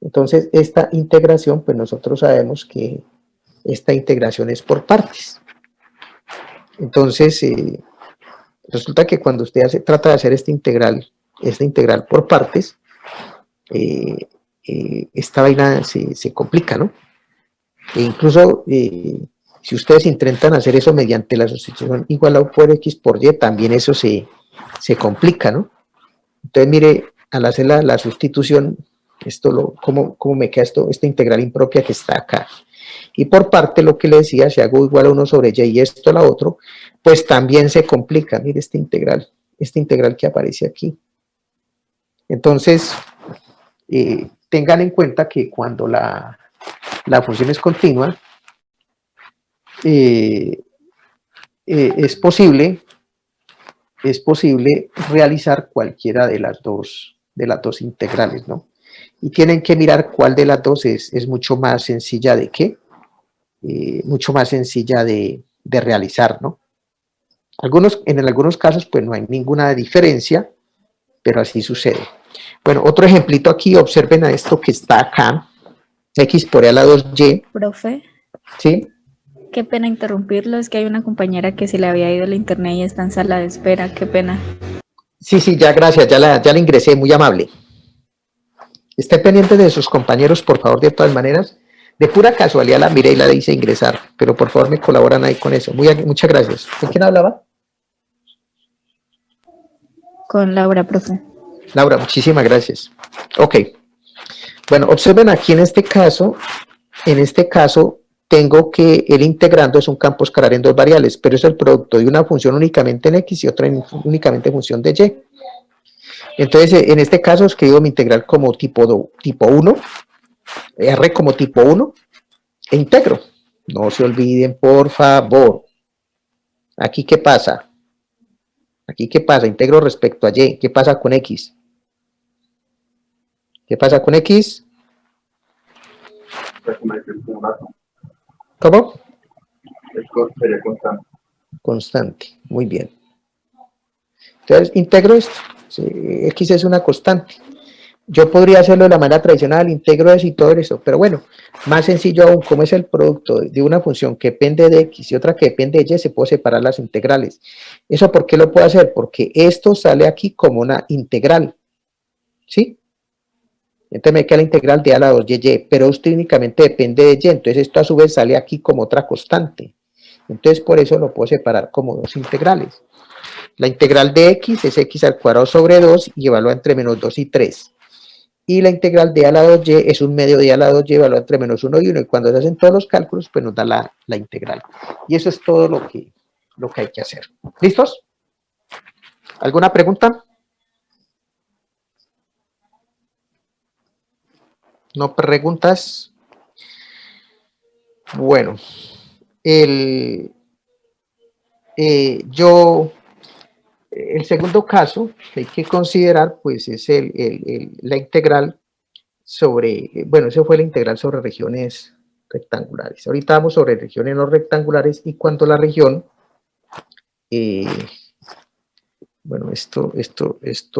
Entonces, esta integración, pues nosotros sabemos que esta integración es por partes. Entonces, resulta que cuando usted trata de hacer esta integral por partes, esta vaina se complica, ¿no? E incluso Si ustedes intentan hacer eso mediante la sustitución igual a por X por Y, también eso se complica, ¿no? Entonces, mire, al hacer la sustitución, ¿cómo me queda esta integral impropia que está acá? Y por parte, lo que le decía, si hago igual a 1 sobre y y esto a la otro, pues también se complica. Mire esta integral que aparece aquí. Entonces, tengan en cuenta que cuando la función es continua, es posible realizar cualquiera de las dos integrales, ¿no? Y tienen que mirar cuál de las dos es mucho más sencilla de qué, mucho más sencilla de realizar, ¿no? En algunos casos, pues no hay ninguna diferencia, pero así sucede. Bueno, otro ejemplito aquí, observen a esto que está acá, x por e a la 2y. Profe. ¿Sí? Qué pena interrumpirlo, es que hay una compañera que se le había ido el internet y está en sala de espera, qué pena. Sí, ya, gracias, ya la ingresé, muy amable. Esté pendiente de sus compañeros, por favor, de todas maneras. De pura casualidad la miré y la hice ingresar, pero por favor me colaboran ahí con eso. Muchas gracias. ¿Con quién hablaba? Con Laura, profe. Laura, muchísimas gracias. Ok. Bueno, observen aquí en este caso, tengo que el integrando es un campo escalar en dos variables, pero es el producto de una función únicamente en X y otra únicamente en función de Y. Entonces, en este caso escribo mi integral como tipo 1, R como tipo 1, e integro. No se olviden, por favor. ¿Aquí qué pasa? Integro respecto a Y. ¿Qué pasa con X? ¿Qué pasa con X? ¿Cómo? Sería constante. Constante, muy bien. Entonces, integro esto. X es una constante. Yo podría hacerlo de la manera tradicional, integro eso y todo eso, pero bueno, más sencillo aún, como es el producto de una función que depende de X y otra que depende de Y, se puede separar las integrales. ¿Eso por qué lo puedo hacer? Porque esto sale aquí como una integral, ¿sí? Entonces me queda la integral de a la 2y, pero esto únicamente depende de Y, entonces esto a su vez sale aquí como otra constante. Entonces por eso lo puedo separar como dos integrales. La integral de X es X al cuadrado sobre 2 y evalúa entre menos 2 y 3. Y la integral de a la 2y es un medio de a la 2y evalúa entre menos 1 y 1. Y cuando se hacen todos los cálculos, pues nos da la integral. Y eso es todo lo que hay que hacer. ¿Listos? ¿Alguna pregunta? ¿No preguntas? Bueno, el segundo caso que hay que considerar, pues, es la integral sobre, bueno, eso fue la integral sobre regiones rectangulares. Ahorita vamos sobre regiones no rectangulares y cuando la región, bueno, esto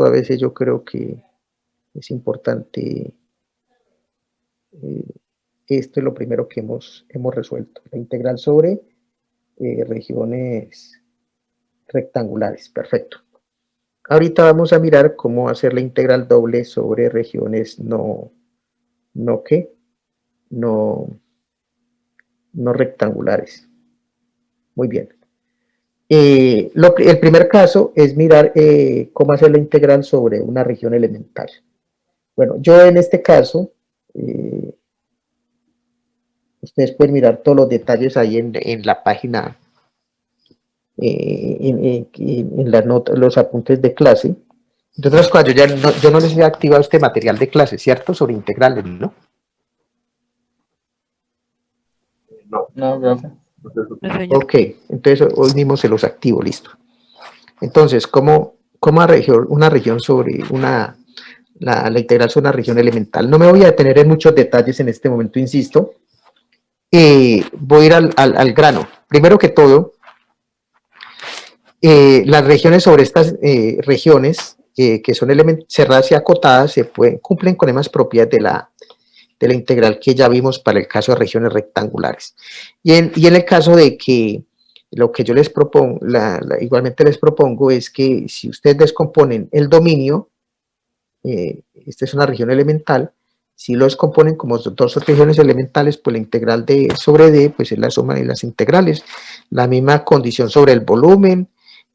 a veces yo creo que es importante. Esto es lo primero que hemos resuelto, la integral sobre regiones rectangulares. Perfecto. Ahorita vamos a mirar cómo hacer la integral doble sobre regiones no rectangulares. Muy bien. El primer caso es mirar cómo hacer la integral sobre una región elemental. Bueno, yo en este caso, ustedes pueden mirar todos los detalles ahí en la página, en las notas, los apuntes de clase. De otras cosas, yo no les he activado este material de clase, ¿cierto? Sobre integrales, ¿no? No, gracias. No, señor. Ok, entonces hoy mismo se los activo, listo. Entonces, ¿cómo una región sobre la integral sobre una región elemental? No me voy a detener en muchos detalles en este momento, insisto. Voy a ir al grano. Primero que todo, las regiones sobre estas regiones que son cerradas y acotadas cumplen con las propiedades de la integral que ya vimos para el caso de regiones rectangulares. Y en el caso de que lo que yo les propongo, igualmente les propongo es que si ustedes descomponen el dominio, esta es una región elemental, Si los componen como dos regiones elementales, pues la integral de sobre D pues es la suma de las integrales. La misma condición sobre el volumen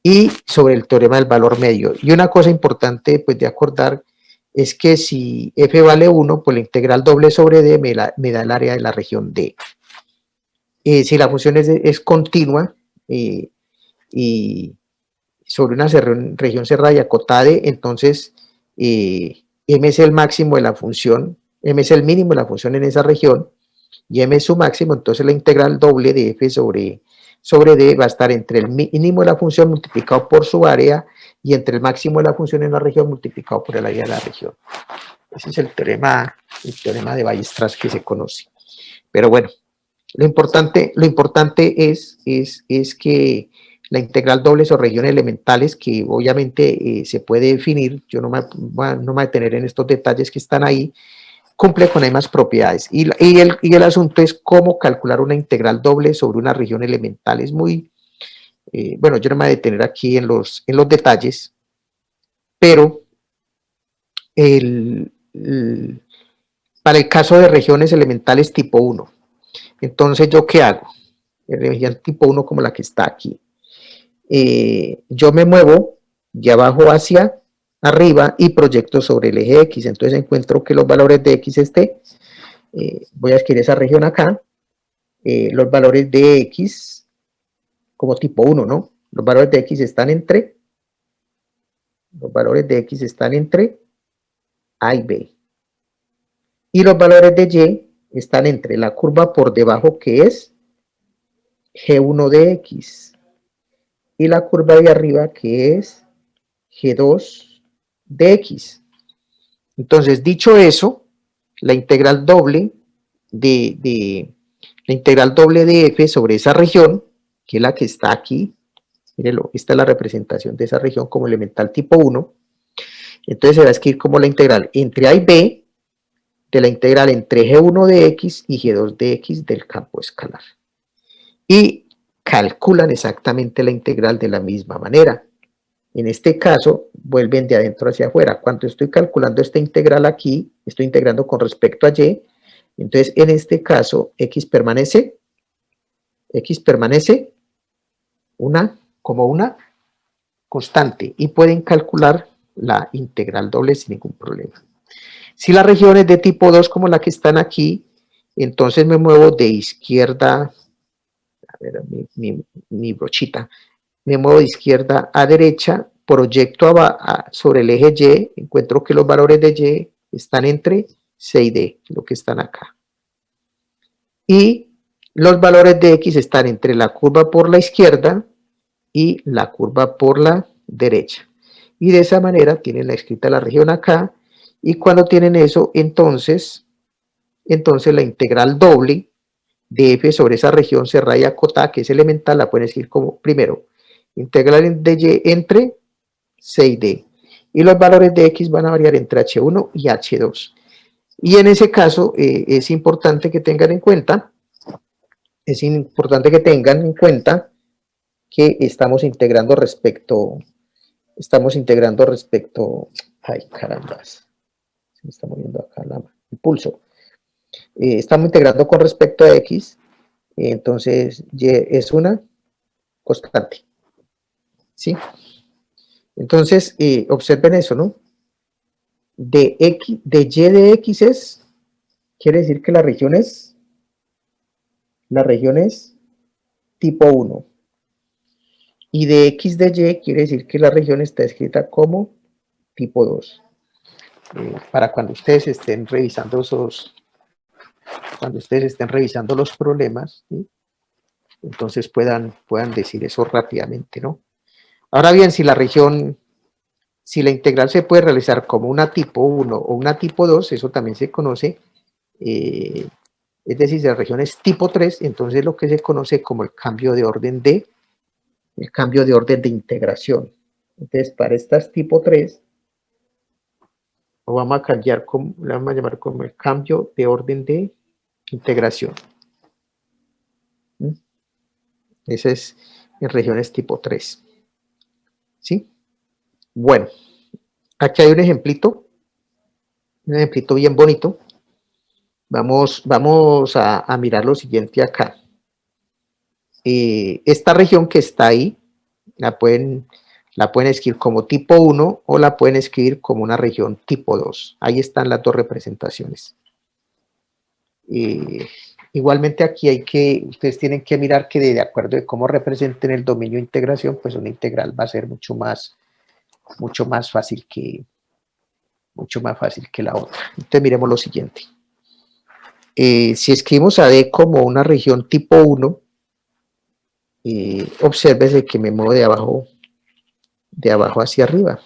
y sobre el teorema del valor medio. Y una cosa importante pues de acordar es que si f vale 1, pues la integral doble sobre D me da el área de la región D. Si la función es continua y sobre una región cerrada y acotada D, entonces m es el máximo de la función, m es el mínimo de la función en esa región, y m es su máximo, entonces la integral doble de f sobre D va a estar entre el mínimo de la función multiplicado por su área y entre el máximo de la función en la región multiplicado por el área de la región. Ese es el teorema de Weierstrass que se conoce. Pero bueno, lo importante es que la integral doble sobre regiones elementales, que obviamente se puede definir, yo no me voy a detener en estos detalles que están ahí, cumple con las mismas propiedades. Y el asunto es cómo calcular una integral doble sobre una región elemental. Es muy, bueno, yo no me voy a detener aquí en los detalles, pero para el caso de regiones elementales tipo 1, entonces, ¿yo qué hago? En región tipo 1 como la que está aquí. Yo me muevo de abajo hacia arriba y proyecto sobre el eje X. Entonces encuentro que los valores de X voy a escribir esa región acá, los valores de X como tipo 1, ¿no? Los valores de X están entre A y B. Y los valores de Y están entre la curva por debajo, que es G1 de X, y la curva de arriba, que es G2 de X. Entonces, dicho eso, la integral doble de f sobre esa región, que es la que está aquí, mírenlo, esta es la representación de esa región como elemental tipo 1, entonces se va a escribir como la integral entre A y B de la integral entre G1 de X y G2 de X del campo escalar. Y calculan exactamente la integral de la misma manera. En este caso, vuelven de adentro hacia afuera. Cuando estoy calculando esta integral aquí, estoy integrando con respecto a Y, entonces en este caso, X permanece como una constante y pueden calcular la integral doble sin ningún problema. Si la región es de tipo 2 como la que están aquí, entonces me muevo de izquierda, a ver, mi brochita, me muevo de izquierda a derecha, proyecto sobre el eje Y, encuentro que los valores de Y están entre C y D, lo que están acá. Y los valores de X están entre la curva por la izquierda y la curva por la derecha. Y de esa manera tienen la escrita la región acá, y cuando tienen eso, entonces la integral doble de f sobre esa región cerrada y acotada, que es elemental, la pueden escribir como, primero, integral de y entre C y D. Y los valores de x van a variar entre h1 y h2. Y en ese caso es importante que tengan en cuenta, que estamos integrando respecto, ay caramba, se me está moviendo acá el pulso. Estamos integrando con respecto a x, entonces y es una constante, ¿sí? Entonces, observen eso, ¿no? De y de x quiere decir que la región es tipo 1. Y de x de y quiere decir que la región está escrita como tipo 2. Para cuando ustedes estén revisando los problemas, ¿sí? Entonces puedan decir eso rápidamente, ¿no? Ahora bien, si la integral se puede realizar como una tipo 1 o una tipo 2, eso también se conoce, es decir, si la región es tipo 3, entonces lo que se conoce como el cambio de orden de integración. Entonces, para estas tipo 3, lo vamos a llamar como el cambio de orden de integración. Ese es en regiones tipo 3. ¿Sí? Bueno, aquí hay un ejemplito bien bonito. Vamos a mirar lo siguiente acá. Esta región que está ahí, la pueden escribir como tipo 1 o la pueden escribir como una región tipo 2. Ahí están las dos representaciones. Igualmente aquí ustedes tienen que mirar que de acuerdo de cómo representen el dominio de integración, pues una integral va a ser mucho más fácil que la otra. Entonces miremos lo siguiente. Si escribimos a D como una región tipo 1, obsérvese que me muevo de abajo hacia arriba.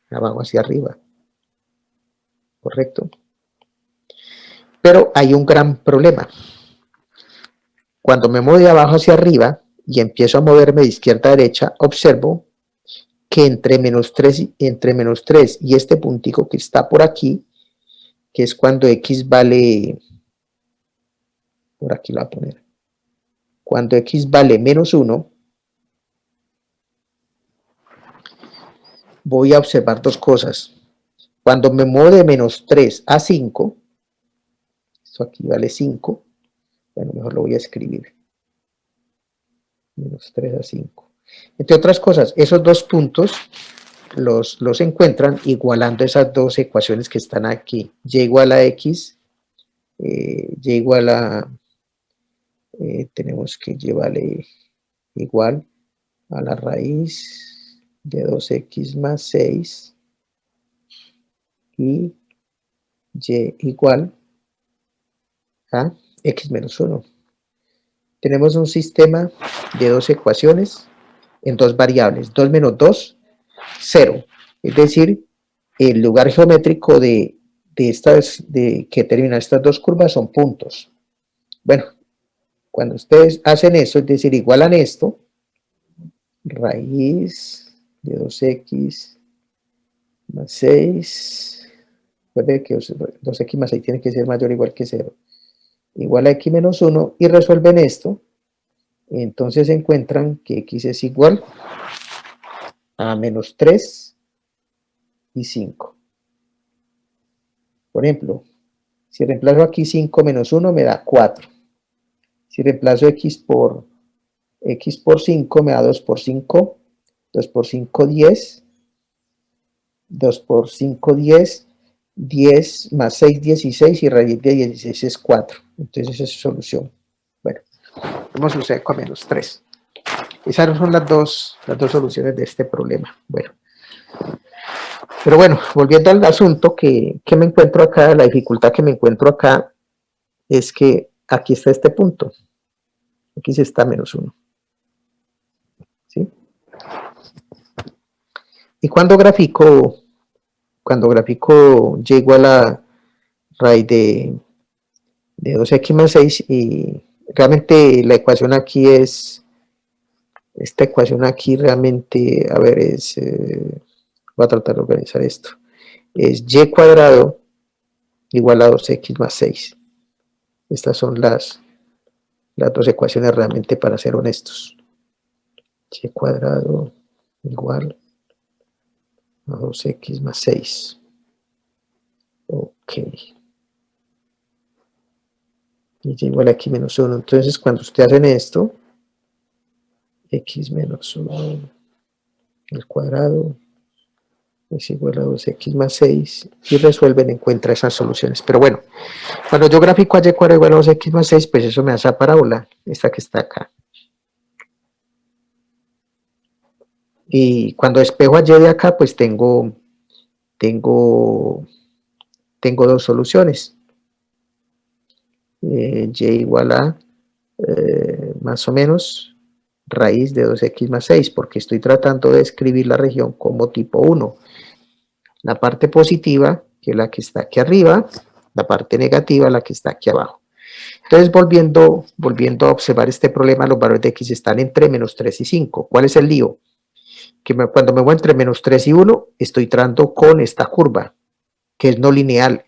De abajo hacia arriba. ¿Correcto? Pero hay un gran problema. Cuando me muevo de abajo hacia arriba y empiezo a moverme de izquierda a derecha, observo que entre menos 3 y este puntico que está por aquí, que es cuando x vale, por aquí lo voy a poner, cuando x vale menos 1, voy a observar dos cosas. Cuando me muevo de menos 3 a 5, esto aquí vale 5, bueno, mejor lo voy a escribir, menos 3 a 5. Entre otras cosas, esos dos puntos los encuentran igualando esas dos ecuaciones que están aquí, y igual a x, y igual a, tenemos que llevarle igual a la raíz de 2x más 6 y y igual a x menos 1. Tenemos un sistema de dos ecuaciones en dos variables, 2 menos 2, 0. Es decir, el lugar geométrico que termina estas dos curvas son puntos. Bueno, cuando ustedes hacen eso, es decir, igualan esto, raíz de 2x más 6, recuerden que 2x más 6 tiene que ser mayor o igual que 0, igual a x menos 1, y resuelven esto, entonces encuentran que x es igual a menos 3 y 5. Por ejemplo, si reemplazo aquí 5 menos 1 me da 4. Si reemplazo x por 5 me da 2 por 5, 2 por 5, 10, 2 por 5, 10, 10 más 6, 16, y raíz de 16 es 4. Entonces esa es su solución. Bueno, vamos a usar con menos 3. Esas son las dos soluciones de este problema. Bueno, pero bueno, volviendo al asunto que me encuentro acá, la dificultad que me encuentro acá es que aquí está este punto. Aquí sí está menos 1. ¿Sí? Y cuando grafico y igual a raíz de 2x más 6, y realmente la ecuación aquí es, esta ecuación aquí realmente, a ver, voy a tratar de organizar esto, es y cuadrado igual a 2x más 6. Estas son las dos ecuaciones realmente, para ser honestos. Y cuadrado igual a 2x más 6. Ok. Y igual a x menos 1. Entonces, cuando ustedes hacen esto, x menos 1 al cuadrado es igual a 2x más 6, y resuelven, encuentra esas soluciones. Pero bueno, cuando yo grafico a y cuadrado igual a 2x más 6, pues eso me da esa parábola, esta que está acá. Y cuando despejo a y de acá, pues tengo dos soluciones. Y igual a más o menos raíz de 2x más 6, porque estoy tratando de escribir la región como tipo 1. La parte positiva, que es la que está aquí arriba, la parte negativa, la que está aquí abajo. Entonces, volviendo a observar este problema, los valores de x están entre menos 3 y 5. ¿Cuál es el lío? Que cuando me voy entre menos 3 y 1, estoy tratando con esta curva, que es no lineal.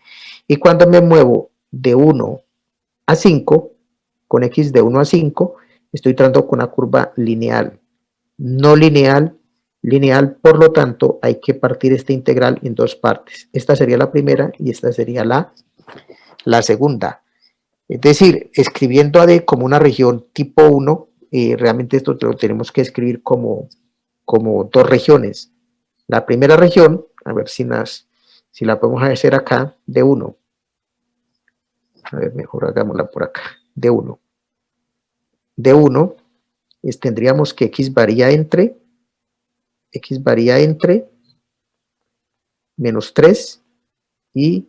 Y cuando me muevo de 1 a 5, con x de 1 a 5, estoy tratando con una curva lineal. No lineal, lineal, por lo tanto, hay que partir esta integral en dos partes. Esta sería la primera y esta sería la La segunda, es decir, escribiendo a D como una región tipo 1, realmente esto lo tenemos que escribir como dos regiones. La primera región, a ver si la podemos hacer acá, D1. A ver, mejor hagámosla por acá, D1. D1, tendríamos que X varía entre menos 3 y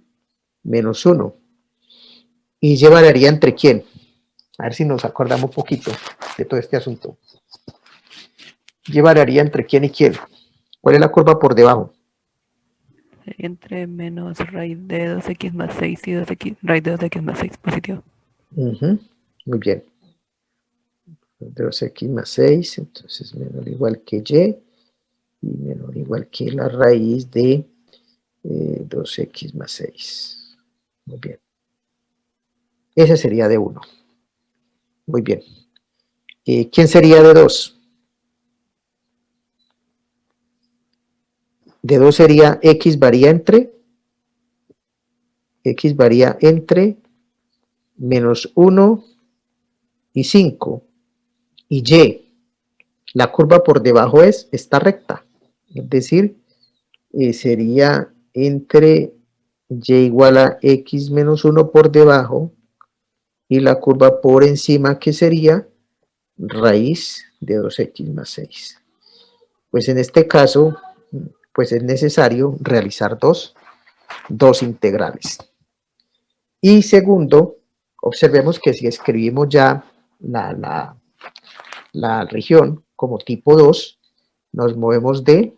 menos 1. ¿Y Y variaría entre quién? A ver si nos acordamos un poquito de todo este asunto. Y variaría entre quién y quién. ¿Cuál es la curva por debajo? Sería entre menos raíz de 2x más 6 y raíz de 2x más 6 positivo. Muy bien. 2x más 6, entonces menor o igual que y menor o igual que la raíz de 2x más 6. Muy bien. Ese sería de 1. Muy bien. ¿Quién sería de 2? De 2 sería x varía entre menos 1 y 5. Y la curva por debajo está recta. Es decir, sería entre y igual a x menos 1 por debajo y la curva por encima que sería raíz de 2x más 6. Pues en este caso, pues es necesario realizar dos integrales. Y segundo, observemos que si escribimos ya la región como tipo 2, nos movemos de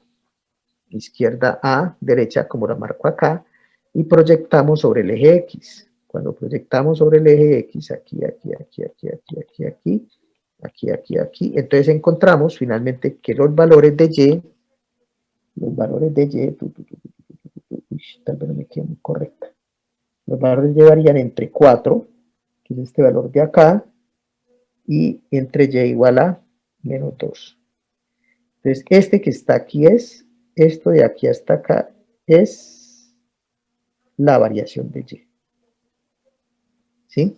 izquierda a derecha, como la marco acá, y proyectamos sobre el eje X. Cuando proyectamos sobre el eje X, aquí, entonces encontramos finalmente que los valores de Y, tal vez no me quede muy correcta, los valores de Y varían entre 4, que es este valor de acá, y entre Y igual a menos 2. Entonces, este que está aquí esto de aquí hasta acá es la variación de Y. ¿Sí?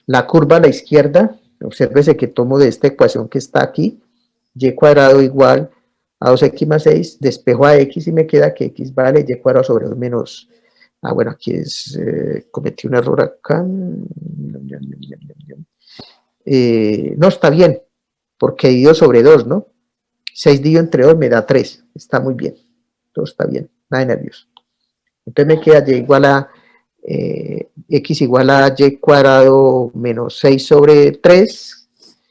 La curva a la izquierda, obsérvese que tomo de esta ecuación que está aquí, Y cuadrado igual a 2x más 6, despejo a X y me queda que X vale Y cuadrado sobre 2 menos... bueno, aquí cometí un error acá. No, está bien, porque divido sobre 2, ¿no? 6 dividido entre 2 me da 3, está muy bien, todo está bien, nada de nervios. Entonces me queda Y igual a X igual a Y cuadrado menos 6 sobre 3,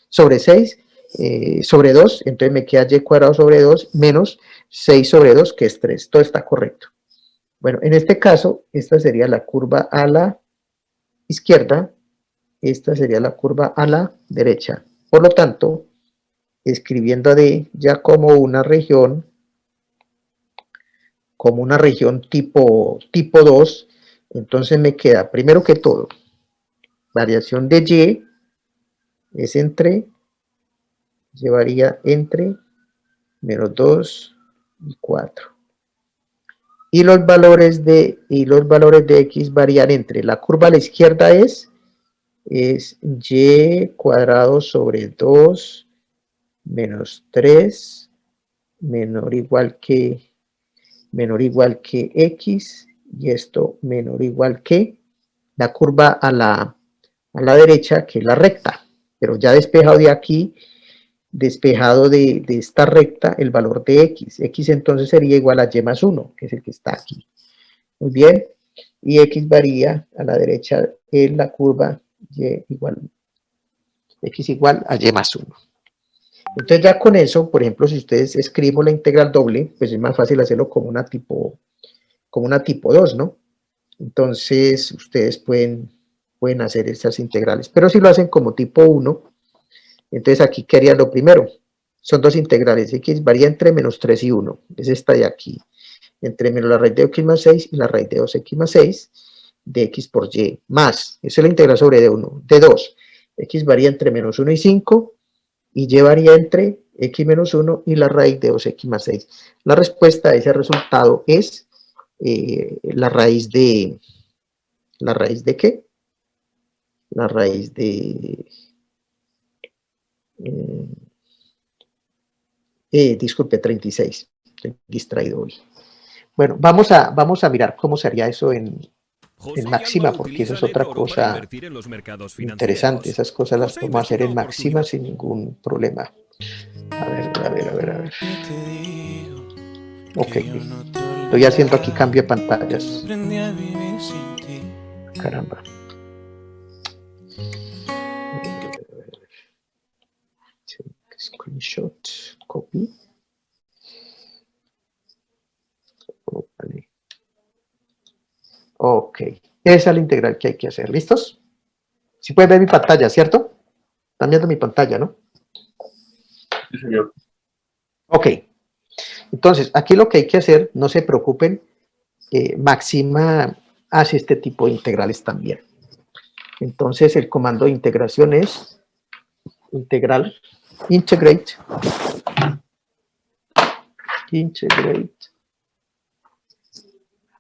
sobre 6, sobre 2, entonces me queda Y cuadrado sobre 2 menos 6 sobre 2, que es 3, todo está correcto. Bueno, en este caso, esta sería la curva a la izquierda, esta sería la curva a la derecha. Por lo tanto, escribiendo D ya como una región tipo 2, entonces me queda, primero que todo, variación de Y es llevaría entre menos 2 y 4. Y los valores de X varían entre, la curva a la izquierda es Y cuadrado sobre 2 menos 3 menor o igual que X, y esto menor o igual que la curva a la derecha, que es la recta, pero ya despejado de aquí, despejado de esta recta, el valor de X. X entonces sería igual a Y más 1, que es el que está aquí. Muy bien, y X varía a la derecha en la curva X igual a Y más 1. Entonces ya con eso, por ejemplo, si ustedes escriben la integral doble, pues es más fácil hacerlo como una tipo 2, ¿no? Entonces ustedes pueden hacer estas integrales. Pero si lo hacen como tipo 1, entonces aquí ¿qué harían lo primero? Son dos integrales, X varía entre menos 3 y 1, es esta de aquí, entre menos la raíz de X más 6 y la raíz de 2X más 6 de X por Y, más, eso es la integral sobre D1, D2, X varía entre menos 1 y 5, y Y varía entre X menos 1 y la raíz de 2X más 6. La respuesta a ese resultado es la raíz de ¿La raíz de qué? La raíz de... disculpe, 36. Estoy distraído hoy. Bueno, vamos a mirar cómo sería eso en máxima, porque eso es otra cosa interesante. Esas cosas las podemos hacer en máxima sin ningún problema. A ver. Ok. Estoy haciendo aquí cambio de pantallas. Caramba. Screenshot, copy. Vale. Ok, esa es la integral que hay que hacer. ¿Listos? Si pueden ver mi pantalla, ¿cierto? Están viendo mi pantalla, ¿no? Sí, señor. Ok. Entonces, aquí lo que hay que hacer, no se preocupen, Máxima hace este tipo de integrales también. Entonces, el comando de integración es integrate.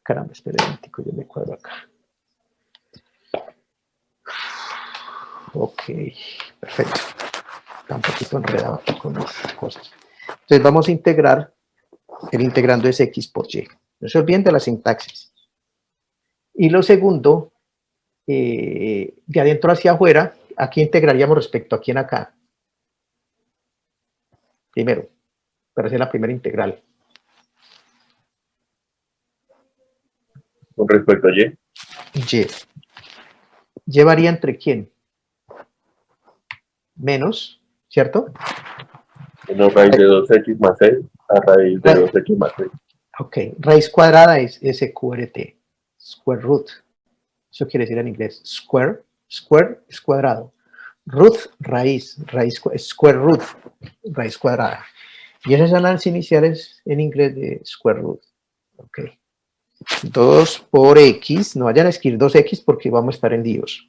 Caramba, espera un momentico, yo me cuadro acá. Ok, perfecto. Está un poquito enredado aquí con las cosas. Entonces vamos a integrar, el integrando es x por y. No se olviden de la sintaxis. Y lo segundo, de adentro hacia afuera, aquí integraríamos respecto a quién acá. Primero, para hacer la primera integral. Con respecto a Y. Y. Y varía entre quién. Menos, ¿cierto? Menos raíz de 2x más 6 a raíz de 2x más 6. Ok, raíz cuadrada es SQRT, square root. Eso quiere decir en inglés square es cuadrado. Root, raíz square root, raíz cuadrada. Y esas son las iniciales en inglés de square root. Ok. 2 por x, no vayan a escribir 2x porque vamos a estar en líos.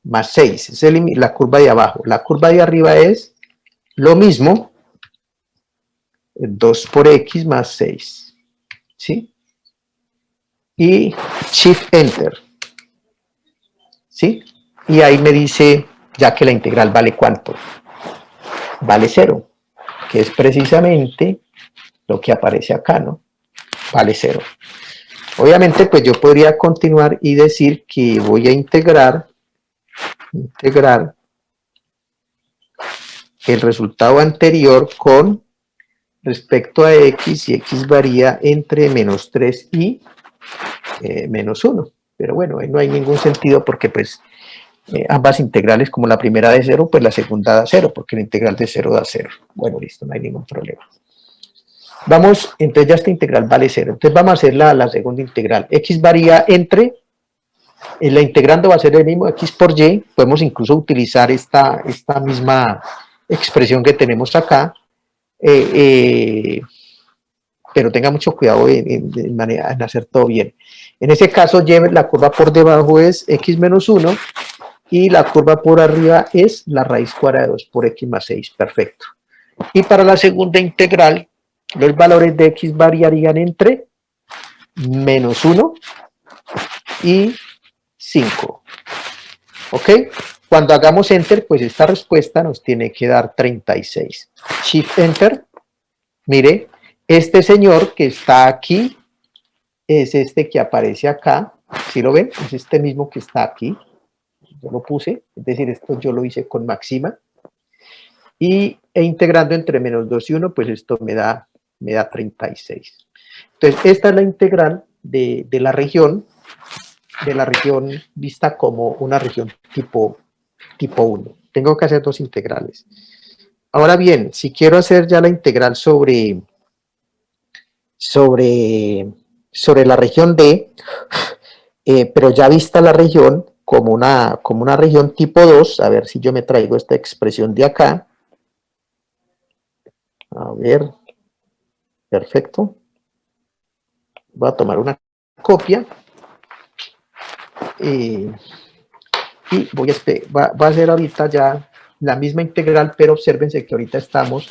Más 6, es la curva de abajo. La curva de arriba es lo mismo, 2 por x más 6. ¿Sí? Y Shift Enter. ¿Sí? Y ahí me dice, ya que la integral vale ¿cuánto? Vale 0, que es precisamente lo que aparece acá, ¿no? Vale 0. Obviamente, pues yo podría continuar y decir que voy a integrar el resultado anterior con respecto a x, y x varía entre menos 3 y menos 1. Pero bueno, ahí no hay ningún sentido porque pues ambas integrales, como la primera de 0, pues la segunda da 0, porque la integral de 0 da 0. Bueno, listo, no hay ningún problema. Vamos, entonces ya esta integral vale 0. Entonces vamos a hacer la segunda integral. X varía entre, la integrando va a ser el mismo x por y. Podemos incluso utilizar esta misma expresión que tenemos acá, pero tenga mucho cuidado en hacer todo bien. En ese caso, la curva por debajo es x menos 1, y la curva por arriba es la raíz cuadrada de 2 por x más 6, perfecto. Y para la segunda integral, los valores de x variarían entre menos 1 y 5. ¿Ok? Cuando hagamos Enter, pues esta respuesta nos tiene que dar 36. Shift Enter, mire, este señor que está aquí es este que aparece acá, ¿sí lo ven? Es este mismo que está aquí. Yo lo puse, es decir, esto yo lo hice con máxima, e integrando entre menos 2 y 1, pues esto me da 36. Entonces, esta es la integral de la región vista como una región tipo 1. Tengo que hacer dos integrales. Ahora bien, si quiero hacer ya la integral sobre la región D, pero ya vista la región como una región tipo 2, a ver si yo me traigo esta expresión de acá. A ver, perfecto. Voy a tomar una copia y va a hacer ahorita ya la misma integral, pero obsérvense que ahorita estamos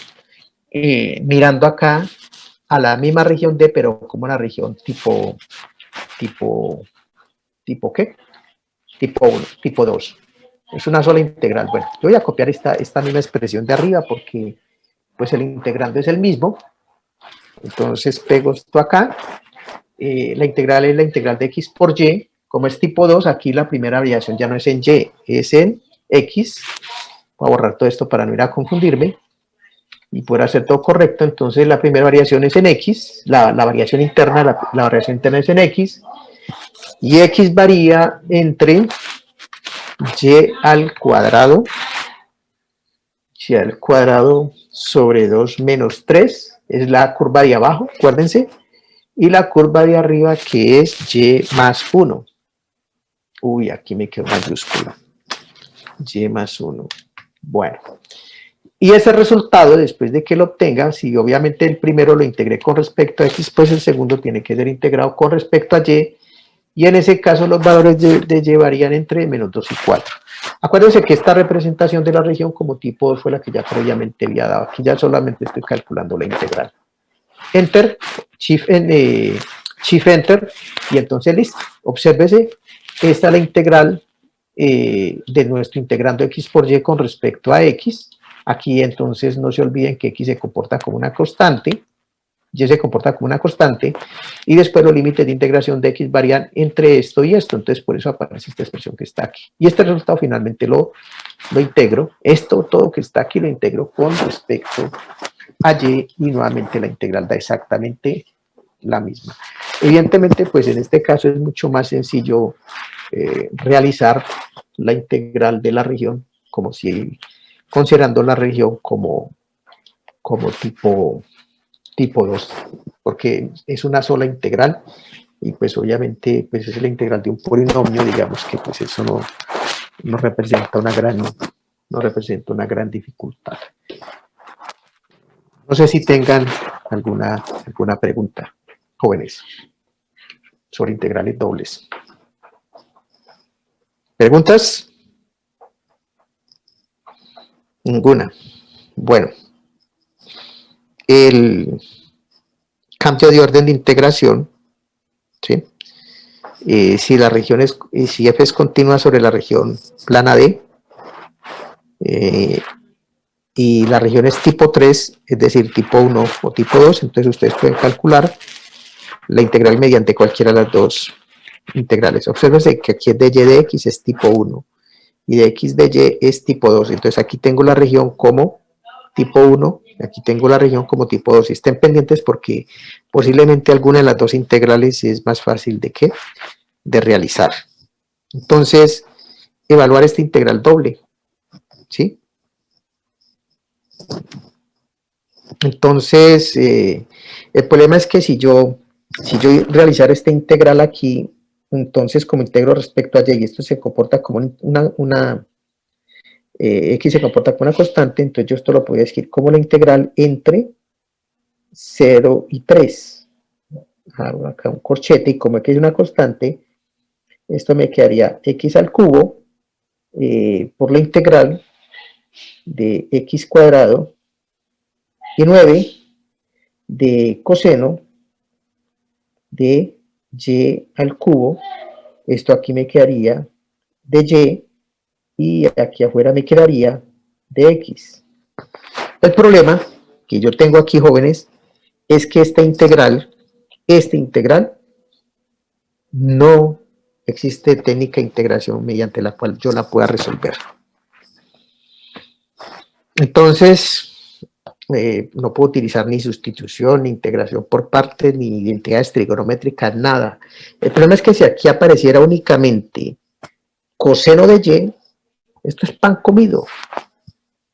mirando acá a la misma región D, pero como una región tipo ¿qué? tipo 1, tipo 2. Es una sola integral. Bueno, yo voy a copiar esta misma expresión de arriba porque pues el integrando es el mismo. Entonces pego esto acá. La integral es la integral de x por y. Como es tipo 2, aquí la primera variación ya no es en y, es en x. Voy a borrar todo esto para no ir a confundirme y poder hacer todo correcto. Entonces la primera variación es en x, la variación interna, la variación interna es en x, y x varía entre y al cuadrado sobre 2 menos 3, es la curva de abajo, acuérdense, y la curva de arriba que es y más 1. Uy, aquí me quedó mayúscula. Y más 1. Bueno. Y ese resultado, después de que lo obtenga, si obviamente el primero lo integré con respecto a x, pues el segundo tiene que ser integrado con respecto a y en ese caso los valores de y varían entre menos 2 y 4. Acuérdense que esta representación de la región como tipo 2 fue la que ya previamente había dado. Aquí ya solamente estoy calculando la integral. Enter, Shift Enter, y entonces listo. Obsérvese, esta es la integral de nuestro integrando x por y con respecto a x. Aquí entonces no se olviden que x se comporta como una constante, y se comporta como una constante, y después los límites de integración de x varían entre esto y esto, entonces por eso aparece esta expresión que está aquí. Y este resultado finalmente lo integro, esto todo que está aquí lo integro con respecto a y nuevamente la integral da exactamente la misma. Evidentemente, pues en este caso es mucho más sencillo realizar la integral de la región, como si considerando la región como tipo 2, porque es una sola integral y pues obviamente pues es la integral de un polinomio, digamos que pues eso no representa una gran dificultad. No sé si tengan alguna pregunta, jóvenes, sobre integrales dobles. ¿Preguntas? Ninguna. Bueno, el cambio de orden de integración, ¿sí? Si la región si f es continua sobre la región plana D, y la región es tipo 3, es decir, tipo 1 o tipo 2, entonces ustedes pueden calcular la integral mediante cualquiera de las dos integrales. Obsérvense que aquí es de y de x es tipo 1 y de x de y es tipo 2, entonces aquí tengo la región como tipo 1, aquí tengo la región como tipo 2, y estén pendientes porque posiblemente alguna de las dos integrales es más fácil de realizar. Entonces, evaluar esta integral doble, ¿sí? Entonces, el problema es que si yo realizar esta integral aquí, entonces como integro respecto a y, esto se comporta como x se comporta como una constante, entonces yo esto lo podría escribir como la integral entre 0 y 3. Hago acá un corchete, y como aquí es una constante, esto me quedaría x al cubo por la integral de x cuadrado y 9 de coseno de y al cubo. Esto aquí me quedaría de y aquí afuera me quedaría de x. El problema que yo tengo aquí, jóvenes, es que esta integral, no existe técnica de integración mediante la cual yo la pueda resolver. Entonces, no puedo utilizar ni sustitución, ni integración por partes, ni identidades trigonométricas, nada. El problema es que si aquí apareciera únicamente coseno de y, esto es pan comido.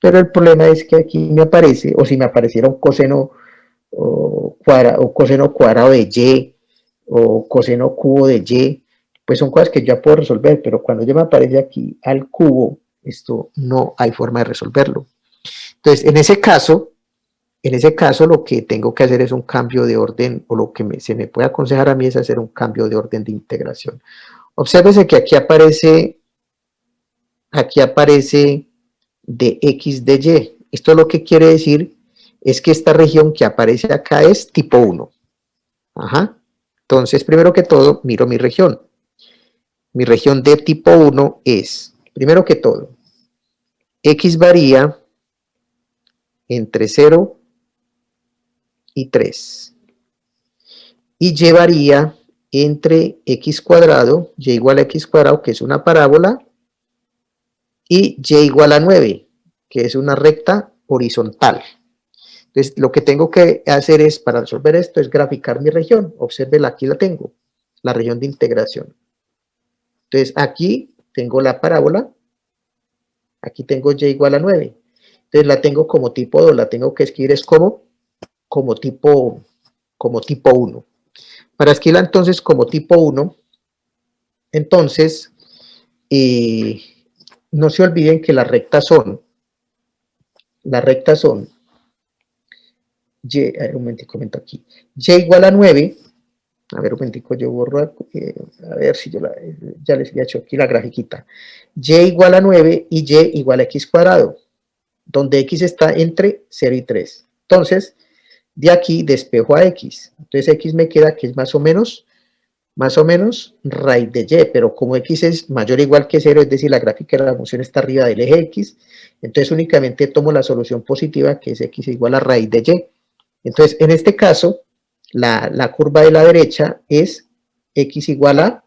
Pero el problema es que aquí me aparece, o si me apareciera un coseno cuadrado de y, o coseno cubo de y, pues son cosas que ya puedo resolver, pero cuando ya me aparece aquí al cubo, esto no hay forma de resolverlo. Entonces, en ese caso, lo que tengo que hacer es un cambio de orden, o lo que se me puede aconsejar a mí es hacer un cambio de orden de integración. Obsérvese que aquí aparece de x de y. Esto lo que quiere decir es que esta región que aparece acá es tipo 1. Ajá. Entonces, primero que todo, miro mi región. mi región de tipo 1 es, primero que todo, x varía entre 0 y 3. Y y varía entre x cuadrado, y igual a x cuadrado, que es una parábola, y y igual a 9, que es una recta horizontal. Entonces, lo que tengo que hacer es, para resolver esto, es graficar mi región. Obsérvela, aquí la tengo, la región de integración. Entonces, aquí tengo la parábola, aquí tengo y igual a 9. Entonces, la tengo como tipo 2, la tengo que escribir es como tipo 1. Para escribirla entonces como tipo 1, entonces, no se olviden que las rectas son, y, a ver, un momentico, comento aquí, y igual a 9, a ver, un momentico, yo borro, a ver si yo ya les había hecho aquí la grafiquita, y igual a 9 y y igual a x cuadrado, donde x está entre 0 y 3. Entonces, de aquí despejo a x, entonces x me queda que es más o menos raíz de y, pero como x es mayor o igual que 0, es decir, la gráfica de la función está arriba del eje x, entonces únicamente tomo la solución positiva, que es x igual a raíz de y. Entonces, en este caso, la curva de la derecha es x igual a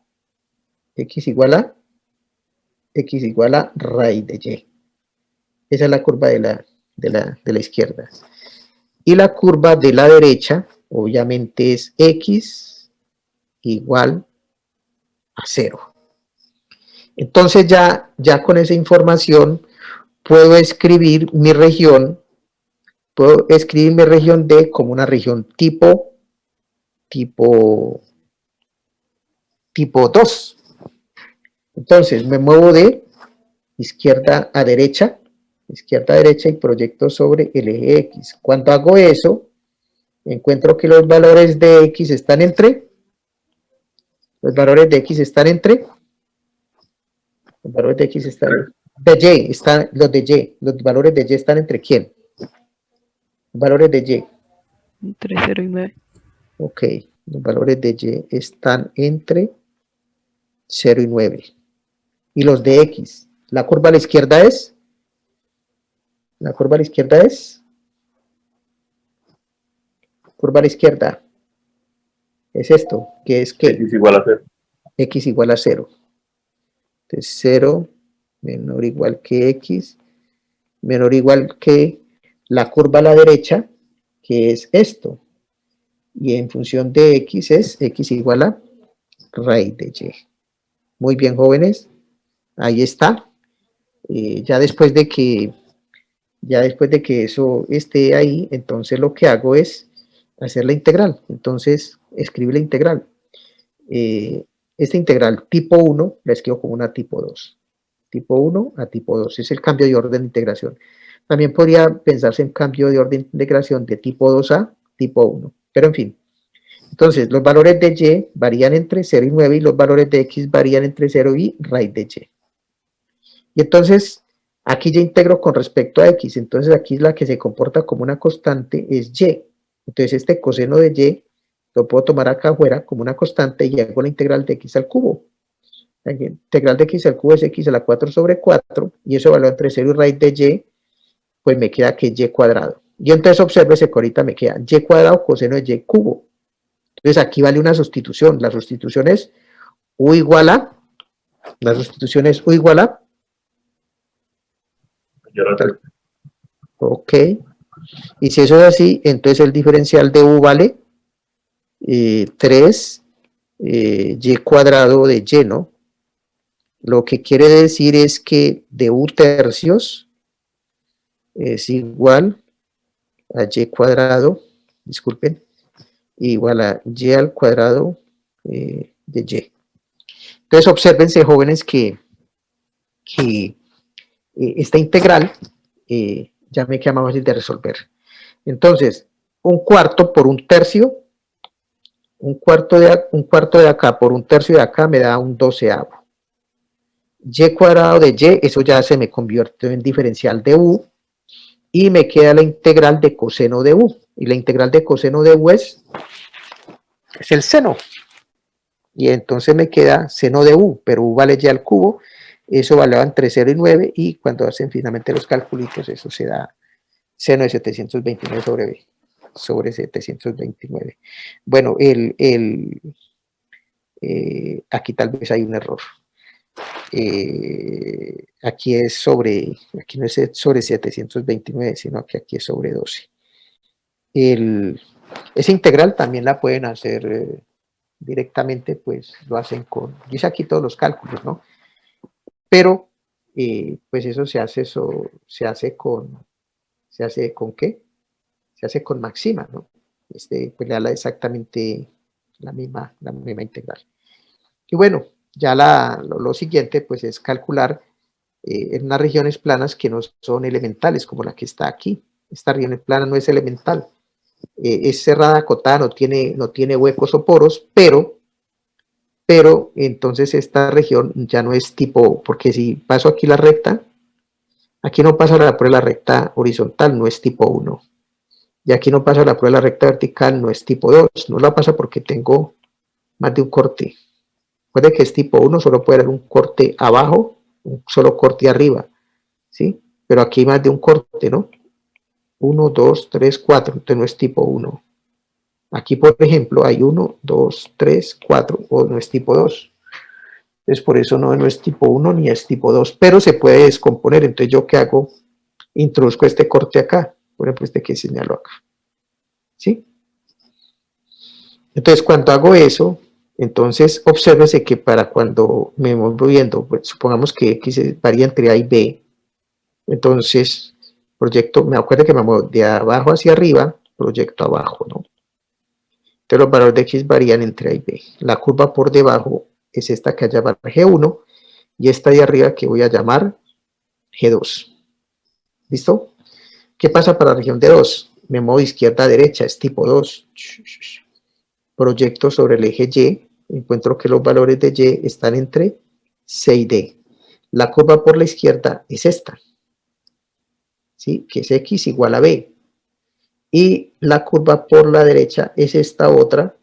raíz de y. Esa es la curva de la izquierda. Y la curva de la derecha, obviamente, es x igual a 0. Entonces ya con esa información puedo escribir mi región D como una región tipo 2. Entonces me muevo de izquierda a derecha y proyecto sobre el eje X. Cuando hago eso, encuentro que los valores de X están entre, los valores de Y están de Y, los valores de Y están entre ¿quién? Los valores de Y. Entre 0 y 9. Ok, los valores de Y están entre 0 y 9. Y los de X, la curva a la izquierda es, curva a la izquierda es esto, que es que X igual a 0. X igual a 0. Entonces 0 menor o igual que X, menor o igual que la curva a la derecha, que es esto. Y en función de X es X igual a raíz de Y. Muy bien, jóvenes. Ahí está. Ya después de que eso esté ahí, entonces lo que hago es hacer la integral. Entonces, escribe la integral. Esta integral tipo 1 la escribo como una tipo 2. Tipo 1 a tipo 2. Es el cambio de orden de integración. También podría pensarse en cambio de orden de integración de tipo 2 a tipo 1. Pero en fin. Entonces, los valores de Y varían entre 0 y 9 y los valores de X varían entre 0 y raíz de Y. Y entonces, aquí ya integro con respecto a X. Entonces, aquí la que se comporta como una constante es Y. Entonces, este coseno de Y lo puedo tomar acá afuera como una constante y hago la integral de X al cubo. La integral de X al cubo es X a la 4 sobre 4 y eso valor entre 0 y raíz de Y, pues me queda que es Y cuadrado. Y entonces obsérvese que ahorita me queda Y cuadrado coseno de Y cubo. Entonces aquí vale una sustitución. La sustitución es U igual a, ok. Y si eso es así, entonces el diferencial de U vale 3 Y cuadrado de Y, ¿no? Lo que quiere decir es que de U tercios es igual a Y cuadrado, disculpen, igual a Y al cuadrado de Y. Entonces, obsérvense, jóvenes, que esta integral ya me queda más fácil de resolver. Entonces, un cuarto por un tercio, un cuarto de acá por un tercio de acá me da un doceavo. Y cuadrado de Y, eso ya se me convierte en diferencial de U, y me queda la integral de coseno de U. Y la integral de coseno de U es el seno. y entonces me queda seno de U, pero U vale ya al cubo, eso valía entre 0 y 9, y cuando hacen finalmente los cálculos, eso se da seno de 729 sobre B, sobre 729. Bueno, aquí tal vez hay un error. Aquí es sobre, aquí no es sobre 729, sino que aquí es sobre 12. Esa integral también la pueden hacer directamente, pues lo hacen con, yo hice aquí todos los cálculos, ¿no? Pero, pues eso se hace con ¿qué? Se hace con máxima, ¿no? Pues le da exactamente la misma integral. Y bueno, ya lo siguiente, pues es calcular en unas regiones planas que no son elementales, como la que está aquí. Esta región plana no es elemental. Es cerrada, acotada, no tiene huecos o poros, pero entonces esta región ya no es tipo, porque si paso aquí la recta, aquí no pasa la prueba de la recta horizontal, no es tipo 1. Y aquí no pasa la prueba de la recta vertical, no es tipo 2. No la pasa porque tengo más de un corte. Puede que es tipo 1, solo puede haber un corte abajo, un solo corte arriba, ¿sí? Pero aquí hay más de un corte, ¿no? 1, 2, 3, 4, entonces no es tipo 1. Aquí, por ejemplo, hay 1, 2, 3, 4, o no es tipo 2. Entonces, por eso no es tipo 1 ni es tipo 2, pero se puede descomponer. Entonces, ¿yo qué hago? Introduzco este corte acá, por ejemplo, este que señalo acá, ¿sí? Entonces, cuando hago eso, entonces, obsérvese que para cuando me voy moviendo, pues, supongamos que X varía entre A y B, entonces, proyecto, me acuerdo que me muevo de abajo hacia arriba, proyecto abajo, ¿no? Entonces, los valores de X varían entre A y B. La curva por debajo es esta que voy a llamar G1, y esta de arriba que voy a llamar G2. ¿Listo? ¿Qué pasa para la región de 2? Me muevo de izquierda a derecha, es tipo 2. Proyecto sobre el eje Y, encuentro que los valores de Y están entre C y D. La curva por la izquierda es esta, ¿sí? Que es X igual a B. Y la curva por la derecha es esta otra,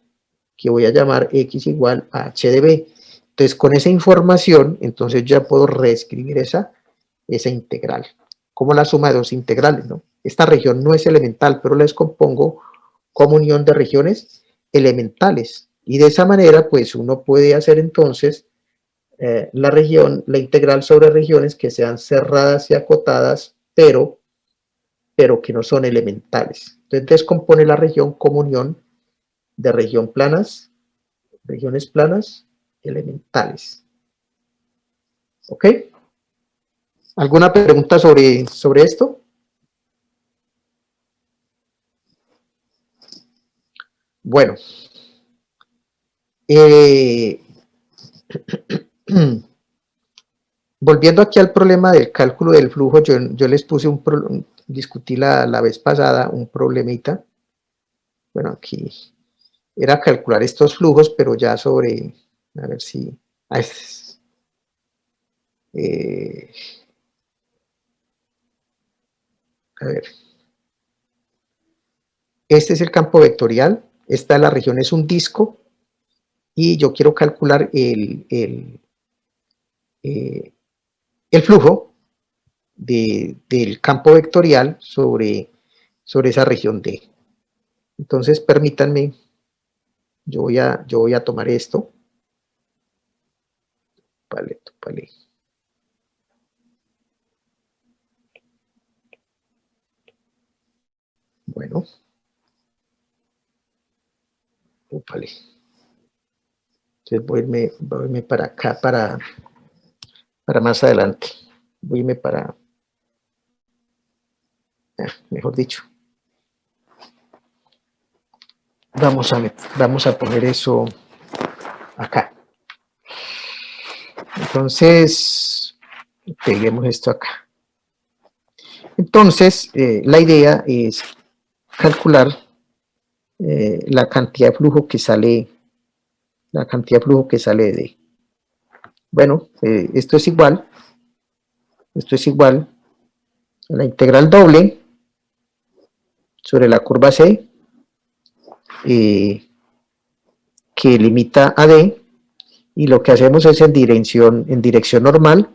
que voy a llamar X igual a H de B. Entonces, con esa información, entonces ya puedo reescribir esa integral, como la suma de dos integrales, ¿no? Esta región no es elemental, pero la descompongo como unión de regiones elementales. Y de esa manera, pues uno puede hacer entonces la integral sobre regiones que sean cerradas y acotadas, pero que no son elementales. Entonces descompone la región como unión de regiones planas elementales. ¿Ok? ¿Alguna pregunta sobre esto? Bueno, volviendo aquí al problema del cálculo del flujo, yo les puse discutí la vez pasada un problemita. Bueno, aquí era calcular estos flujos, pero ya sobre, a ver si, a ver, este es el campo vectorial, esta la región es un disco, y yo quiero calcular el flujo del campo vectorial sobre esa región D. Entonces, permítanme, yo voy a tomar esto. Vale. Bueno. Vale. Entonces voy a irme para acá, para más adelante. Voy a irme para, mejor dicho. Vamos a poner eso acá. Entonces, peguemos esto acá. Entonces, la idea es calcular la cantidad de flujo que sale, de D. Bueno, esto es igual a la integral doble sobre la curva C, que limita a D, y lo que hacemos es en dirección normal.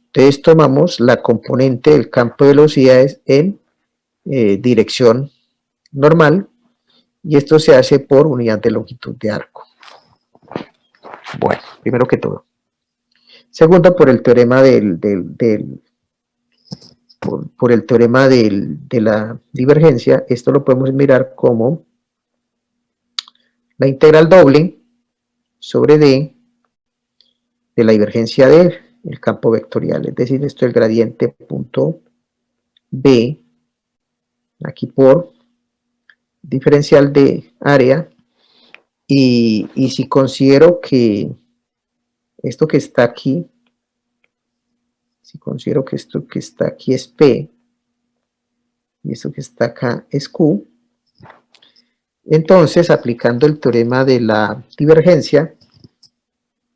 Entonces tomamos la componente del campo de velocidades en dirección normal, y esto se hace por unidad de longitud de arco. Bueno, primero que todo. Segundo, por el teorema por el teorema de la divergencia, esto lo podemos mirar como la integral doble sobre D de la divergencia del campo vectorial, es decir, esto es el gradiente punto B, aquí por diferencial de área, y si considero que esto que está aquí, si considero que esto que está aquí es P, y esto que está acá es Q, entonces aplicando el teorema de la divergencia,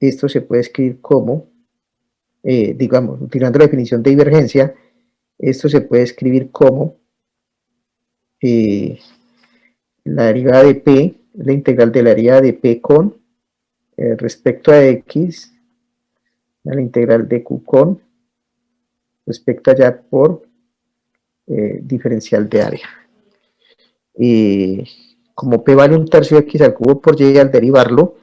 esto se puede escribir como, digamos, utilizando la definición de divergencia, esto se puede escribir como la derivada de P, la integral de la derivada de P con respecto a X, la integral de Q con respecto allá por diferencial de área. Como P vale 1/3 de X al cubo por Y, al derivarlo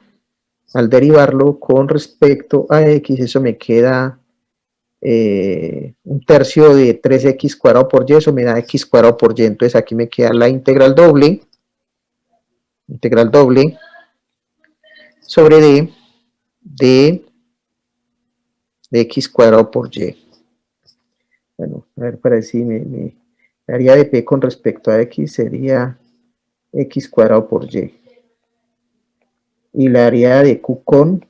con respecto a X, eso me queda 1/3 de 3X cuadrado por Y, eso me da X cuadrado por Y, entonces aquí me queda la integral doble sobre D de X cuadrado por Y. Bueno, a ver, para decir, la área de P con respecto a X sería X cuadrado por Y. Y la área de Q con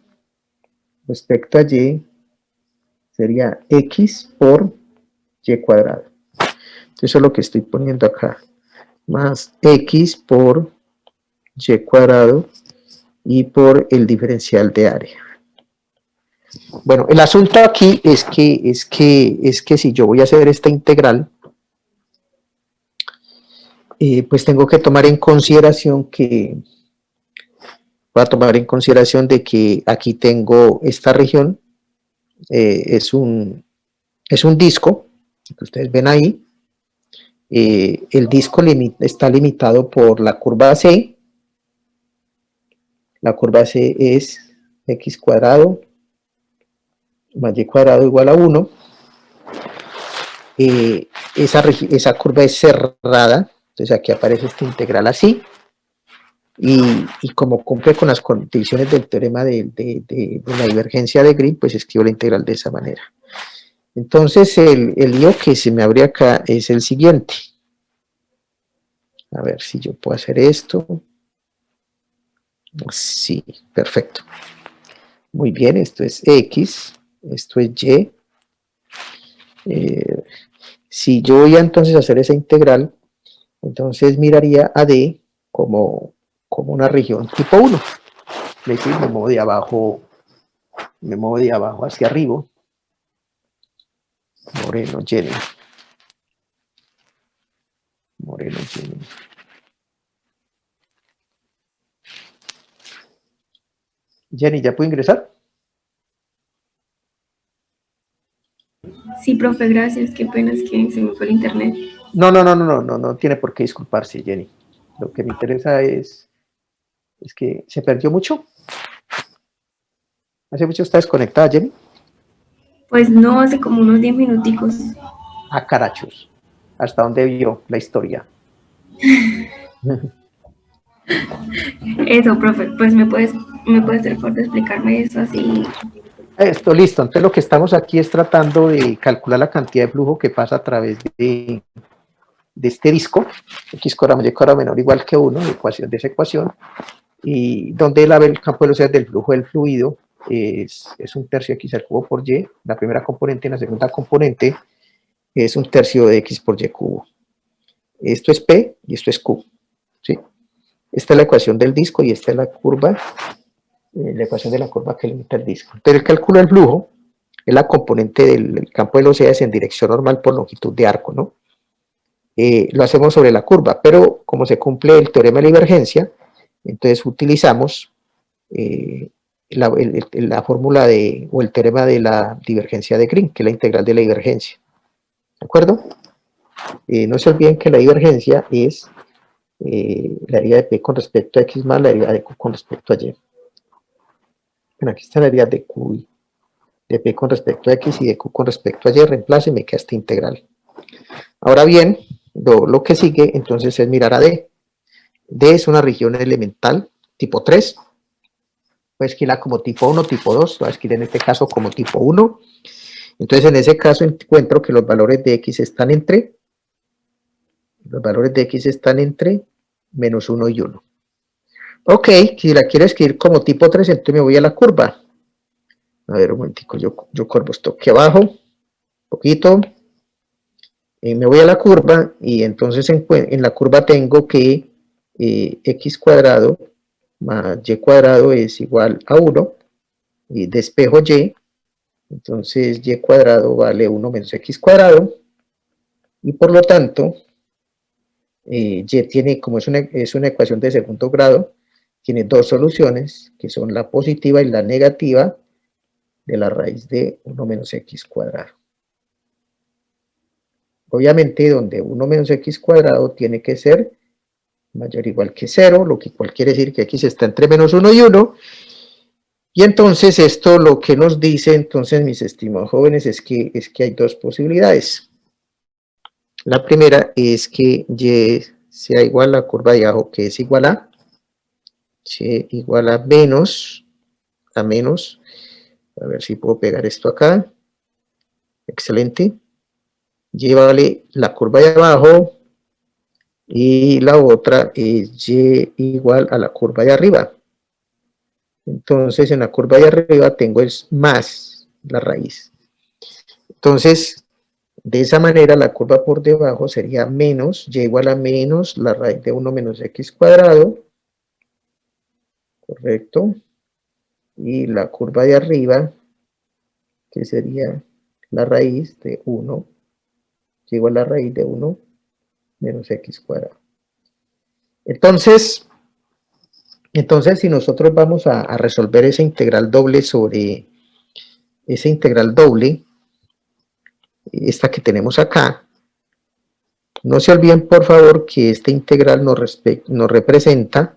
respecto a Y sería X por Y cuadrado. Entonces eso es lo que estoy poniendo acá. Más X por Y cuadrado y por el diferencial de área. Bueno, el asunto aquí es que si yo voy a hacer esta integral, pues tengo que tomar en consideración de que aquí tengo esta región, es un disco, que ustedes ven ahí. El disco está limitado por la curva C. La curva C es X cuadrado más Y cuadrado igual a 1. Esa curva es cerrada, entonces aquí aparece esta integral así, y como cumple con las condiciones del teorema de la divergencia de Green, pues escribo la integral de esa manera. Entonces el lío que se me abre acá es el siguiente. A ver si yo puedo hacer esto. Sí, perfecto. Muy bien, esto es X, esto es Y. Si yo voy a entonces hacer esa integral, entonces miraría a D como una región tipo 1. Es decir, me muevo de abajo hacia arriba. Moreno, Jenny. Jenny, ¿ya puedo ingresar? Sí, profe, gracias. Qué pena, es que se me fue el internet. No tiene por qué disculparse, Jenny. Lo que me interesa es que se perdió mucho. ¿Hace mucho está desconectada, Jenny? Pues no, hace como unos 10 minuticos. Ah, carachos. ¿Hasta dónde vio la historia? Eso, profe, pues me puedes ser por explicarme eso así. Esto, listo. Entonces lo que estamos aquí es tratando de calcular la cantidad de flujo que pasa a través de este disco, X cuadrado más Y cuadrado menor o igual que 1, de esa ecuación, y donde el campo de velocidad del flujo del fluido es 1/3 de X al cubo por Y, la primera componente, y la segunda componente es 1/3 de X por Y cubo. Esto es P y esto es Q, ¿sí? Esta es la ecuación del disco y esta es la curva, la ecuación de la curva que limita el disco. Entonces el cálculo del flujo es la componente del campo de velocidades en dirección normal por longitud de arco, ¿no? Lo hacemos sobre la curva, pero como se cumple el teorema de la divergencia, entonces utilizamos la fórmula o el teorema de la divergencia de Green, que es la integral de la divergencia. ¿De acuerdo? No se olviden que la divergencia es la deriva de P con respecto a X más la deriva de Q con respecto a Y. Bueno, aquí está la deriva de Q, de P con respecto a X y de Q con respecto a Y, reemplazo y me queda esta integral. Ahora bien, lo que sigue entonces es mirar a D. D es una región elemental tipo 3. Voy a escribirla como tipo 1, tipo 2, voy a escribir en este caso como tipo 1. Entonces en ese caso encuentro que los valores de X están entre, menos 1 y 1. Ok, si la quiero escribir como tipo 3, entonces me voy a la curva. A ver, un momentico, yo curvo esto aquí abajo, un poquito, y me voy a la curva, y entonces en la curva tengo que x cuadrado más y cuadrado es igual a 1, y despejo y, entonces y cuadrado vale 1 menos x cuadrado, y por lo tanto, y tiene, como es una ecuación de segundo grado, tiene dos soluciones, que son la positiva y la negativa de la raíz de 1 menos x cuadrado. Obviamente, donde 1 menos x cuadrado tiene que ser mayor o igual que 0, lo que quiere decir que x está entre menos 1 y 1, y entonces esto lo que nos dice, entonces, mis estimados jóvenes, es que hay dos posibilidades. La primera es que y sea igual a la curva de abajo, que es igual a, igual a menos, a ver si puedo pegar esto acá, excelente, y vale la curva de abajo, y la otra es y igual a la curva de arriba. Entonces en la curva de arriba tengo es más la raíz. Entonces, de esa manera la curva por debajo sería menos, y igual a menos la raíz de 1 menos x cuadrado, correcto, y la curva de arriba, que sería la raíz de 1, y igual a la raíz de 1 menos x cuadrado. Entonces, si nosotros vamos a resolver esa integral doble sobre esa integral doble, esta que tenemos acá, no se olviden por favor que esta integral nos representa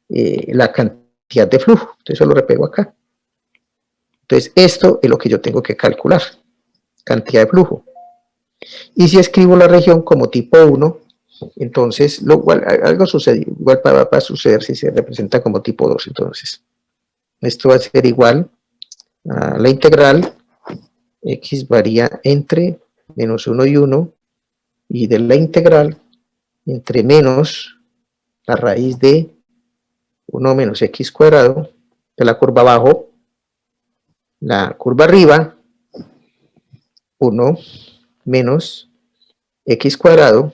la cantidad de flujo. Entonces eso lo repego acá. Entonces esto es lo que yo tengo que calcular, cantidad de flujo. Y si escribo la región como tipo 1, entonces algo sucede, igual va a suceder si se representa como tipo 2. Entonces esto va a ser igual a la integral, x varía entre menos 1 y 1, y de la integral entre menos la raíz de 1 menos x cuadrado, de la curva abajo, la curva arriba, 1 menos x cuadrado,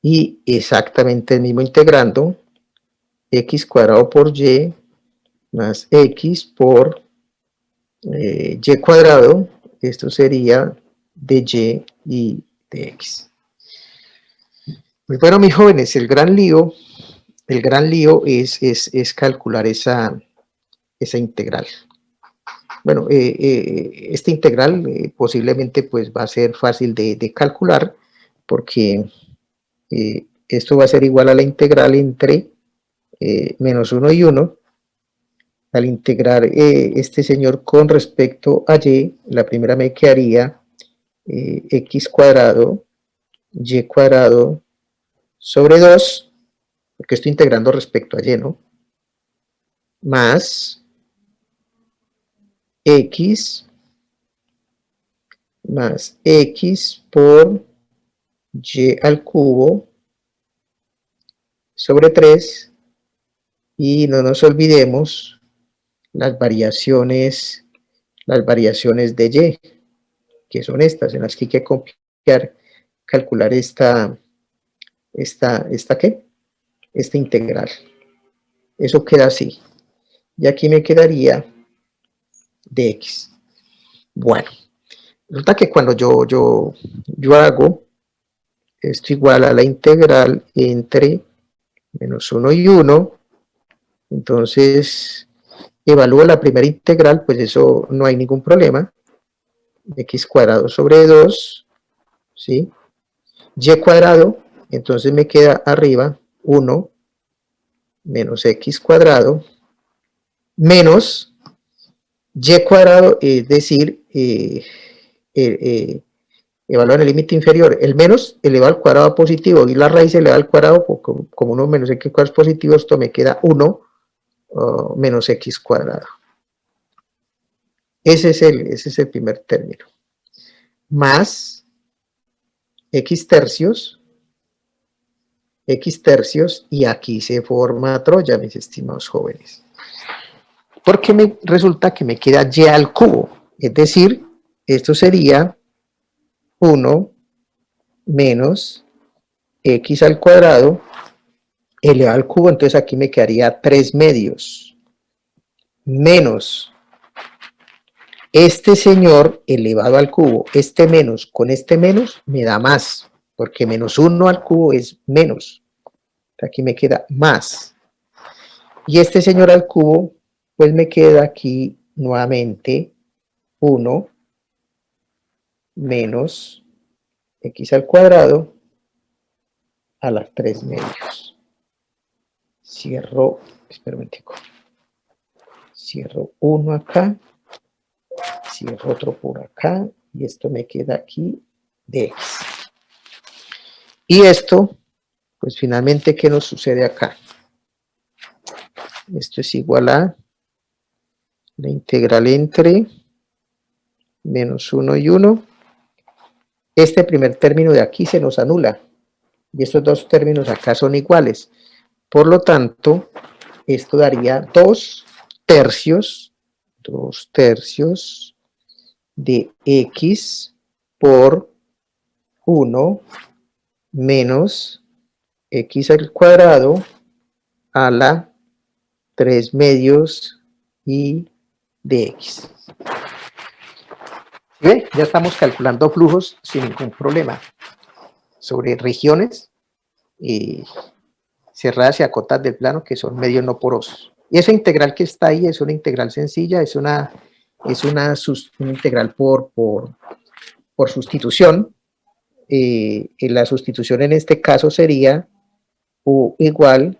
y exactamente el mismo integrando, x cuadrado por y más x por y cuadrado, esto sería de y de x. Pues bueno, mis jóvenes, el gran lío es calcular esa integral. Bueno, esta integral posiblemente pues va a ser fácil de calcular, porque esto va a ser igual a la integral entre menos 1 y 1, al integrar este señor con respecto a y, la primera me quedaría x cuadrado, y cuadrado sobre 2, porque estoy integrando respecto a y, ¿no? Más x por y al cubo sobre 3, y no nos olvidemos las variaciones de y, que son estas, en las que hay que calcular esta integral. Eso queda así. Y aquí me quedaría dx. Bueno, resulta que cuando yo hago esto igual a la integral entre menos 1 y 1, entonces evalúo la primera integral, pues eso no hay ningún problema. X cuadrado sobre 2, ¿sí? Y cuadrado, entonces me queda arriba 1 menos X cuadrado menos Y cuadrado, es decir, evaluar el límite inferior, el menos elevado al cuadrado positivo y la raíz elevada al cuadrado, como 1 menos X cuadrado es positivo, esto me queda 1 menos X cuadrado. Ese es el primer término. Más X tercios, y aquí se forma Troya, mis estimados jóvenes. Porque resulta que me queda Y al cubo, es decir, esto sería 1 menos X al cuadrado elevado al cubo, entonces aquí me quedaría 3 medios, menos este señor elevado al cubo, este menos con este menos me da más, porque menos 1 al cubo es menos, aquí me queda más, y este señor al cubo, pues me queda aquí nuevamente 1 menos X al cuadrado a las 3 medios. Cierro, espera un momentico, cierro uno acá, cierro otro por acá, y esto me queda aquí de X. Y esto, pues finalmente, ¿qué nos sucede acá? Esto es igual a la integral entre menos 1 y 1. Este primer término de aquí se nos anula, y estos dos términos acá son iguales. Por lo tanto, esto daría 2 tercios de X por 1 menos X al cuadrado a la 3 medios y de X. ¿Ve? Ya estamos calculando flujos sin ningún problema sobre regiones cerradas y acotadas del plano que son medios no porosos. Y esa integral que está ahí es una integral sencilla, es una integral por sustitución. La sustitución en este caso sería U igual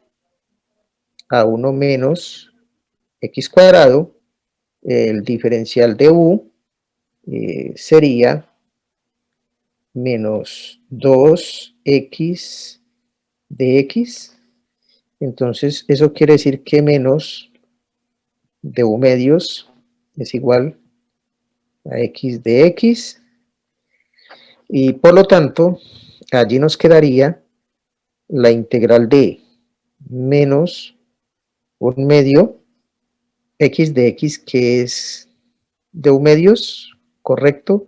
a 1 menos X cuadrado, el diferencial de U sería menos 2X de X. Entonces eso quiere decir que menos de U medios es igual a X de X, y por lo tanto allí nos quedaría la integral de menos 1 medio X de X, que es de U medios, correcto,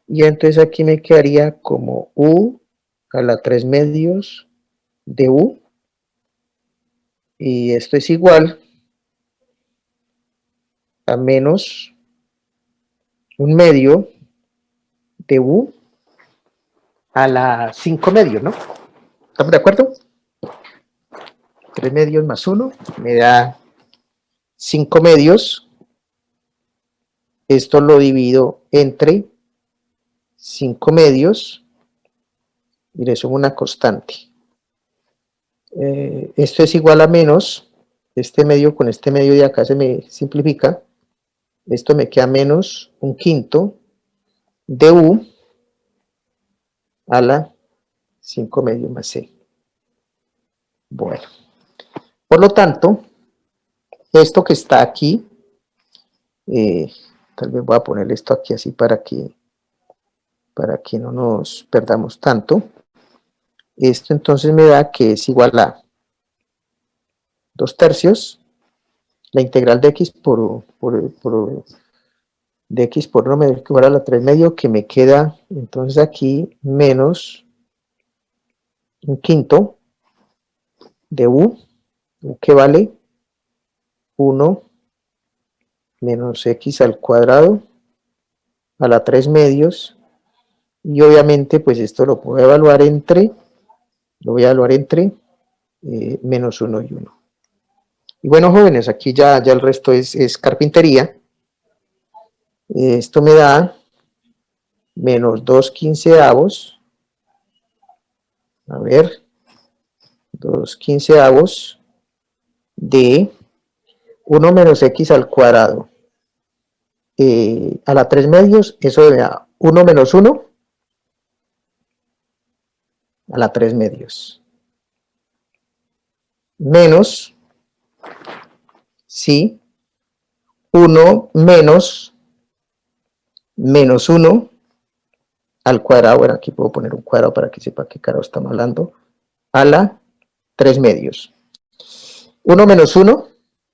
y entonces aquí me quedaría como U a la 3 medios de U, y esto es igual a menos 1 medio de U a la 5 medios, ¿no? ¿Estamos de acuerdo? 3 medios más 1 me da 5 medios. Esto lo divido entre 5 medios y le sumo una constante. Esto es igual a menos, este medio con este medio de acá se me simplifica. Esto me queda menos 1/5 de U a la 5 medios más C. Bueno, por lo tanto, esto que está aquí, tal vez voy a poner esto aquí así para que no nos perdamos tanto. Esto entonces me da que es igual a 2 tercios, la integral de X de X por 1 medio igual a la 3 medio, que me queda entonces aquí menos 1/5 de U, que vale 1 menos X al cuadrado a la 3 medios, y obviamente pues esto lo puedo evaluar entre, menos 1 y 1. Y bueno, jóvenes, aquí ya el resto es carpintería. Esto me da menos 2/15. A ver, 2/15 de 1 menos x al cuadrado. A la 3 medios, eso me da 1 menos 1 a la 3 medios. Menos, sí, 1 menos 1 al cuadrado. Bueno, aquí puedo poner un cuadrado para que sepa qué carajo estamos hablando. A la 3 medios. 1 menos 1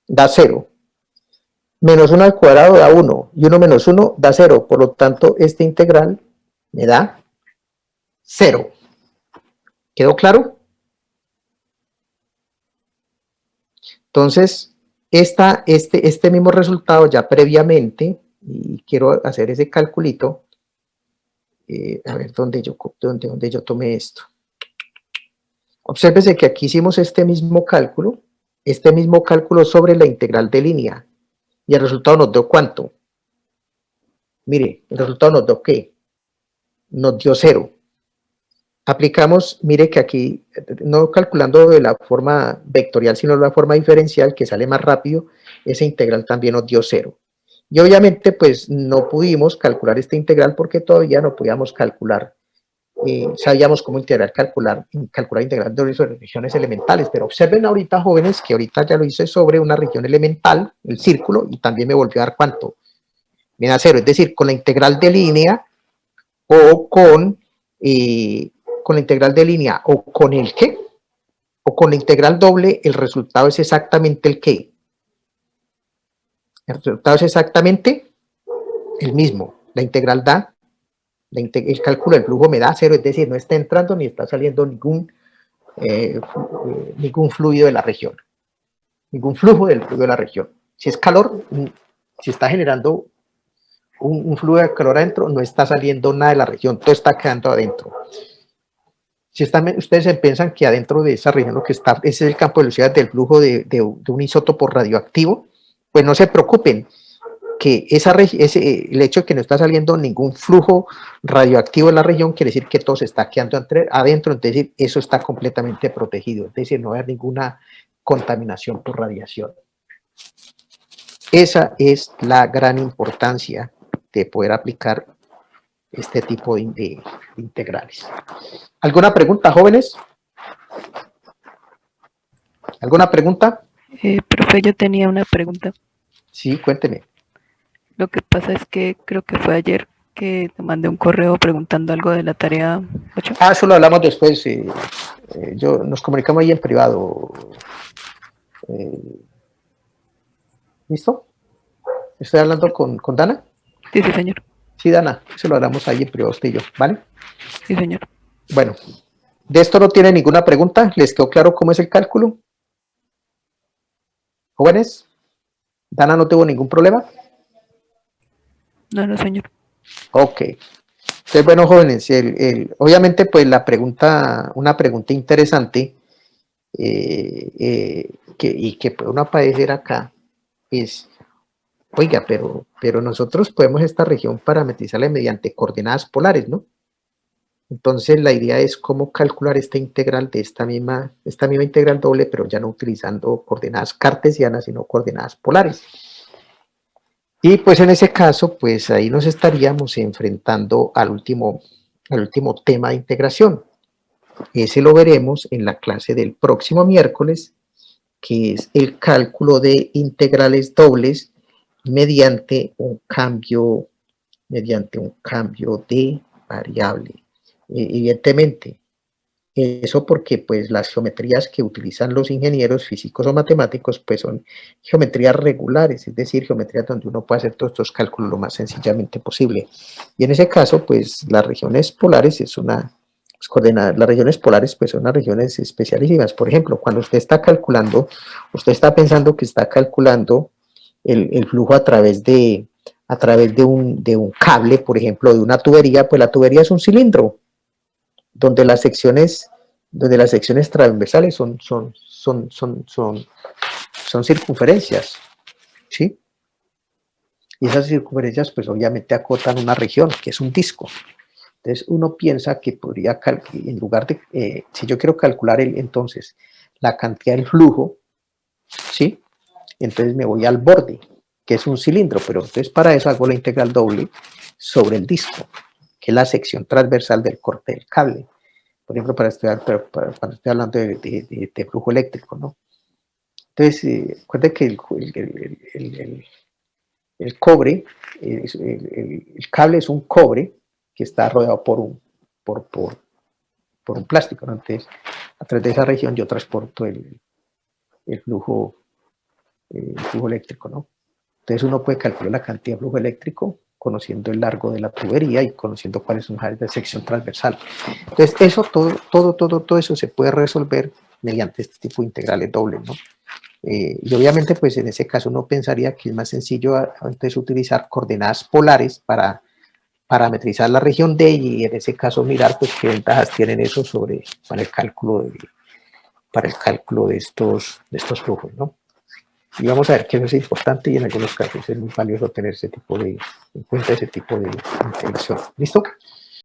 da 0. Menos 1 al cuadrado da 1. Y 1 menos 1 da 0. Por lo tanto, este integral me da 0. ¿Quedó claro? Entonces, este mismo resultado ya previamente, y quiero hacer ese calculito, a ver dónde yo tomé esto. Obsérvese que aquí hicimos este mismo cálculo sobre la integral de línea, y el resultado nos dio ¿cuánto? Mire, el resultado nos dio ¿qué? Nos dio 0. Aplicamos, mire que aquí, no calculando de la forma vectorial, sino de la forma diferencial, que sale más rápido, esa integral también nos dio 0. Y obviamente, pues, no pudimos calcular esta integral porque todavía no podíamos calcular, sabíamos cómo calcular integral de regiones elementales, pero observen ahorita, jóvenes, que ahorita ya lo hice sobre una región elemental, el círculo, y también me volvió a dar ¿cuánto? Me da 0, es decir, con la integral de línea o con la integral de línea o con el qué, o con la integral doble, el resultado es exactamente el qué. El resultado es exactamente el mismo. La integral da, el cálculo del flujo me da 0, es decir, no está entrando ni está saliendo ningún fluido de la región. Ningún flujo del fluido de la región. Si es calor, si está generando un flujo de calor adentro, no está saliendo nada de la región, todo está quedando adentro. Si ustedes piensan que adentro de esa región lo que está, ese es el campo de velocidad del flujo de un isótopo radioactivo, pues no se preocupen, que el hecho de que no está saliendo ningún flujo radioactivo en la región quiere decir que todo se está quedando adentro, es decir, eso está completamente protegido, es decir, no va a haber ninguna contaminación por radiación. Esa es la gran importancia de poder aplicar este tipo de integrales. ¿Alguna pregunta, jóvenes? ¿Alguna pregunta? Profe, yo tenía una pregunta. Sí, cuénteme. Lo que pasa es que creo que fue ayer que te mandé un correo preguntando algo de la tarea 8. Ah, eso lo hablamos después. Nos comunicamos ahí en privado. ¿Listo? ¿Estoy hablando con Dana? Sí, sí, señor. Sí, Dana, eso lo hablamos ahí en privado usted y yo, ¿vale? Sí, señor. Bueno, ¿de esto no tiene ninguna pregunta? ¿Les quedó claro cómo es el cálculo? ¿Jóvenes? ¿Dana no tuvo ningún problema? No, no, señor. Ok. Entonces, bueno, jóvenes, obviamente, pues una pregunta interesante que puede uno aparecer acá es, oiga, pero nosotros podemos esta región parametrizarla mediante coordenadas polares, ¿no? Entonces la idea es cómo calcular esta integral de esta misma integral doble, pero ya no utilizando coordenadas cartesianas, sino coordenadas polares. Y pues en ese caso, pues ahí nos estaríamos enfrentando al último tema de integración. Ese lo veremos en la clase del próximo miércoles, que es el cálculo de integrales dobles mediante un cambio de variable. Evidentemente, eso porque pues las geometrías que utilizan los ingenieros físicos o matemáticos pues son geometrías regulares, es decir, geometrías donde uno puede hacer todos estos cálculos lo más sencillamente posible. Y en ese caso pues las regiones polares las regiones polares pues son unas regiones especialísimas. Por ejemplo, cuando usted está pensando que está calculando el flujo a través de un cable, por ejemplo, de una tubería, pues la tubería es un cilindro, donde las secciones transversales son son circunferencias, ¿sí? Y esas circunferencias pues obviamente acotan una región, que es un disco. Entonces uno piensa que podría, en lugar de, si yo quiero calcular entonces la cantidad del flujo, ¿sí? Entonces me voy al borde, que es un cilindro, pero entonces para eso hago la integral doble sobre el disco, que es la sección transversal del corte del cable. Por ejemplo, para estoy hablando de flujo eléctrico, ¿no? Entonces, recuerden que el cobre, el cable es un cobre que está rodeado por un plástico, ¿no? Entonces, a través de esa región yo transporto el flujo eléctrico, ¿no? Entonces uno puede calcular la cantidad de flujo eléctrico conociendo el largo de la tubería y conociendo cuáles son las áreas de sección transversal. Entonces eso, todo eso se puede resolver mediante este tipo de integrales dobles, ¿no? Y obviamente pues en ese caso uno pensaría que es más sencillo antes utilizar coordenadas polares para parametrizar la región D y en ese caso mirar pues qué ventajas tienen eso para el cálculo de estos flujos, ¿no? Y vamos a ver que eso es importante y en algunos casos es muy valioso tener en cuenta ese tipo de integración. ¿Listo?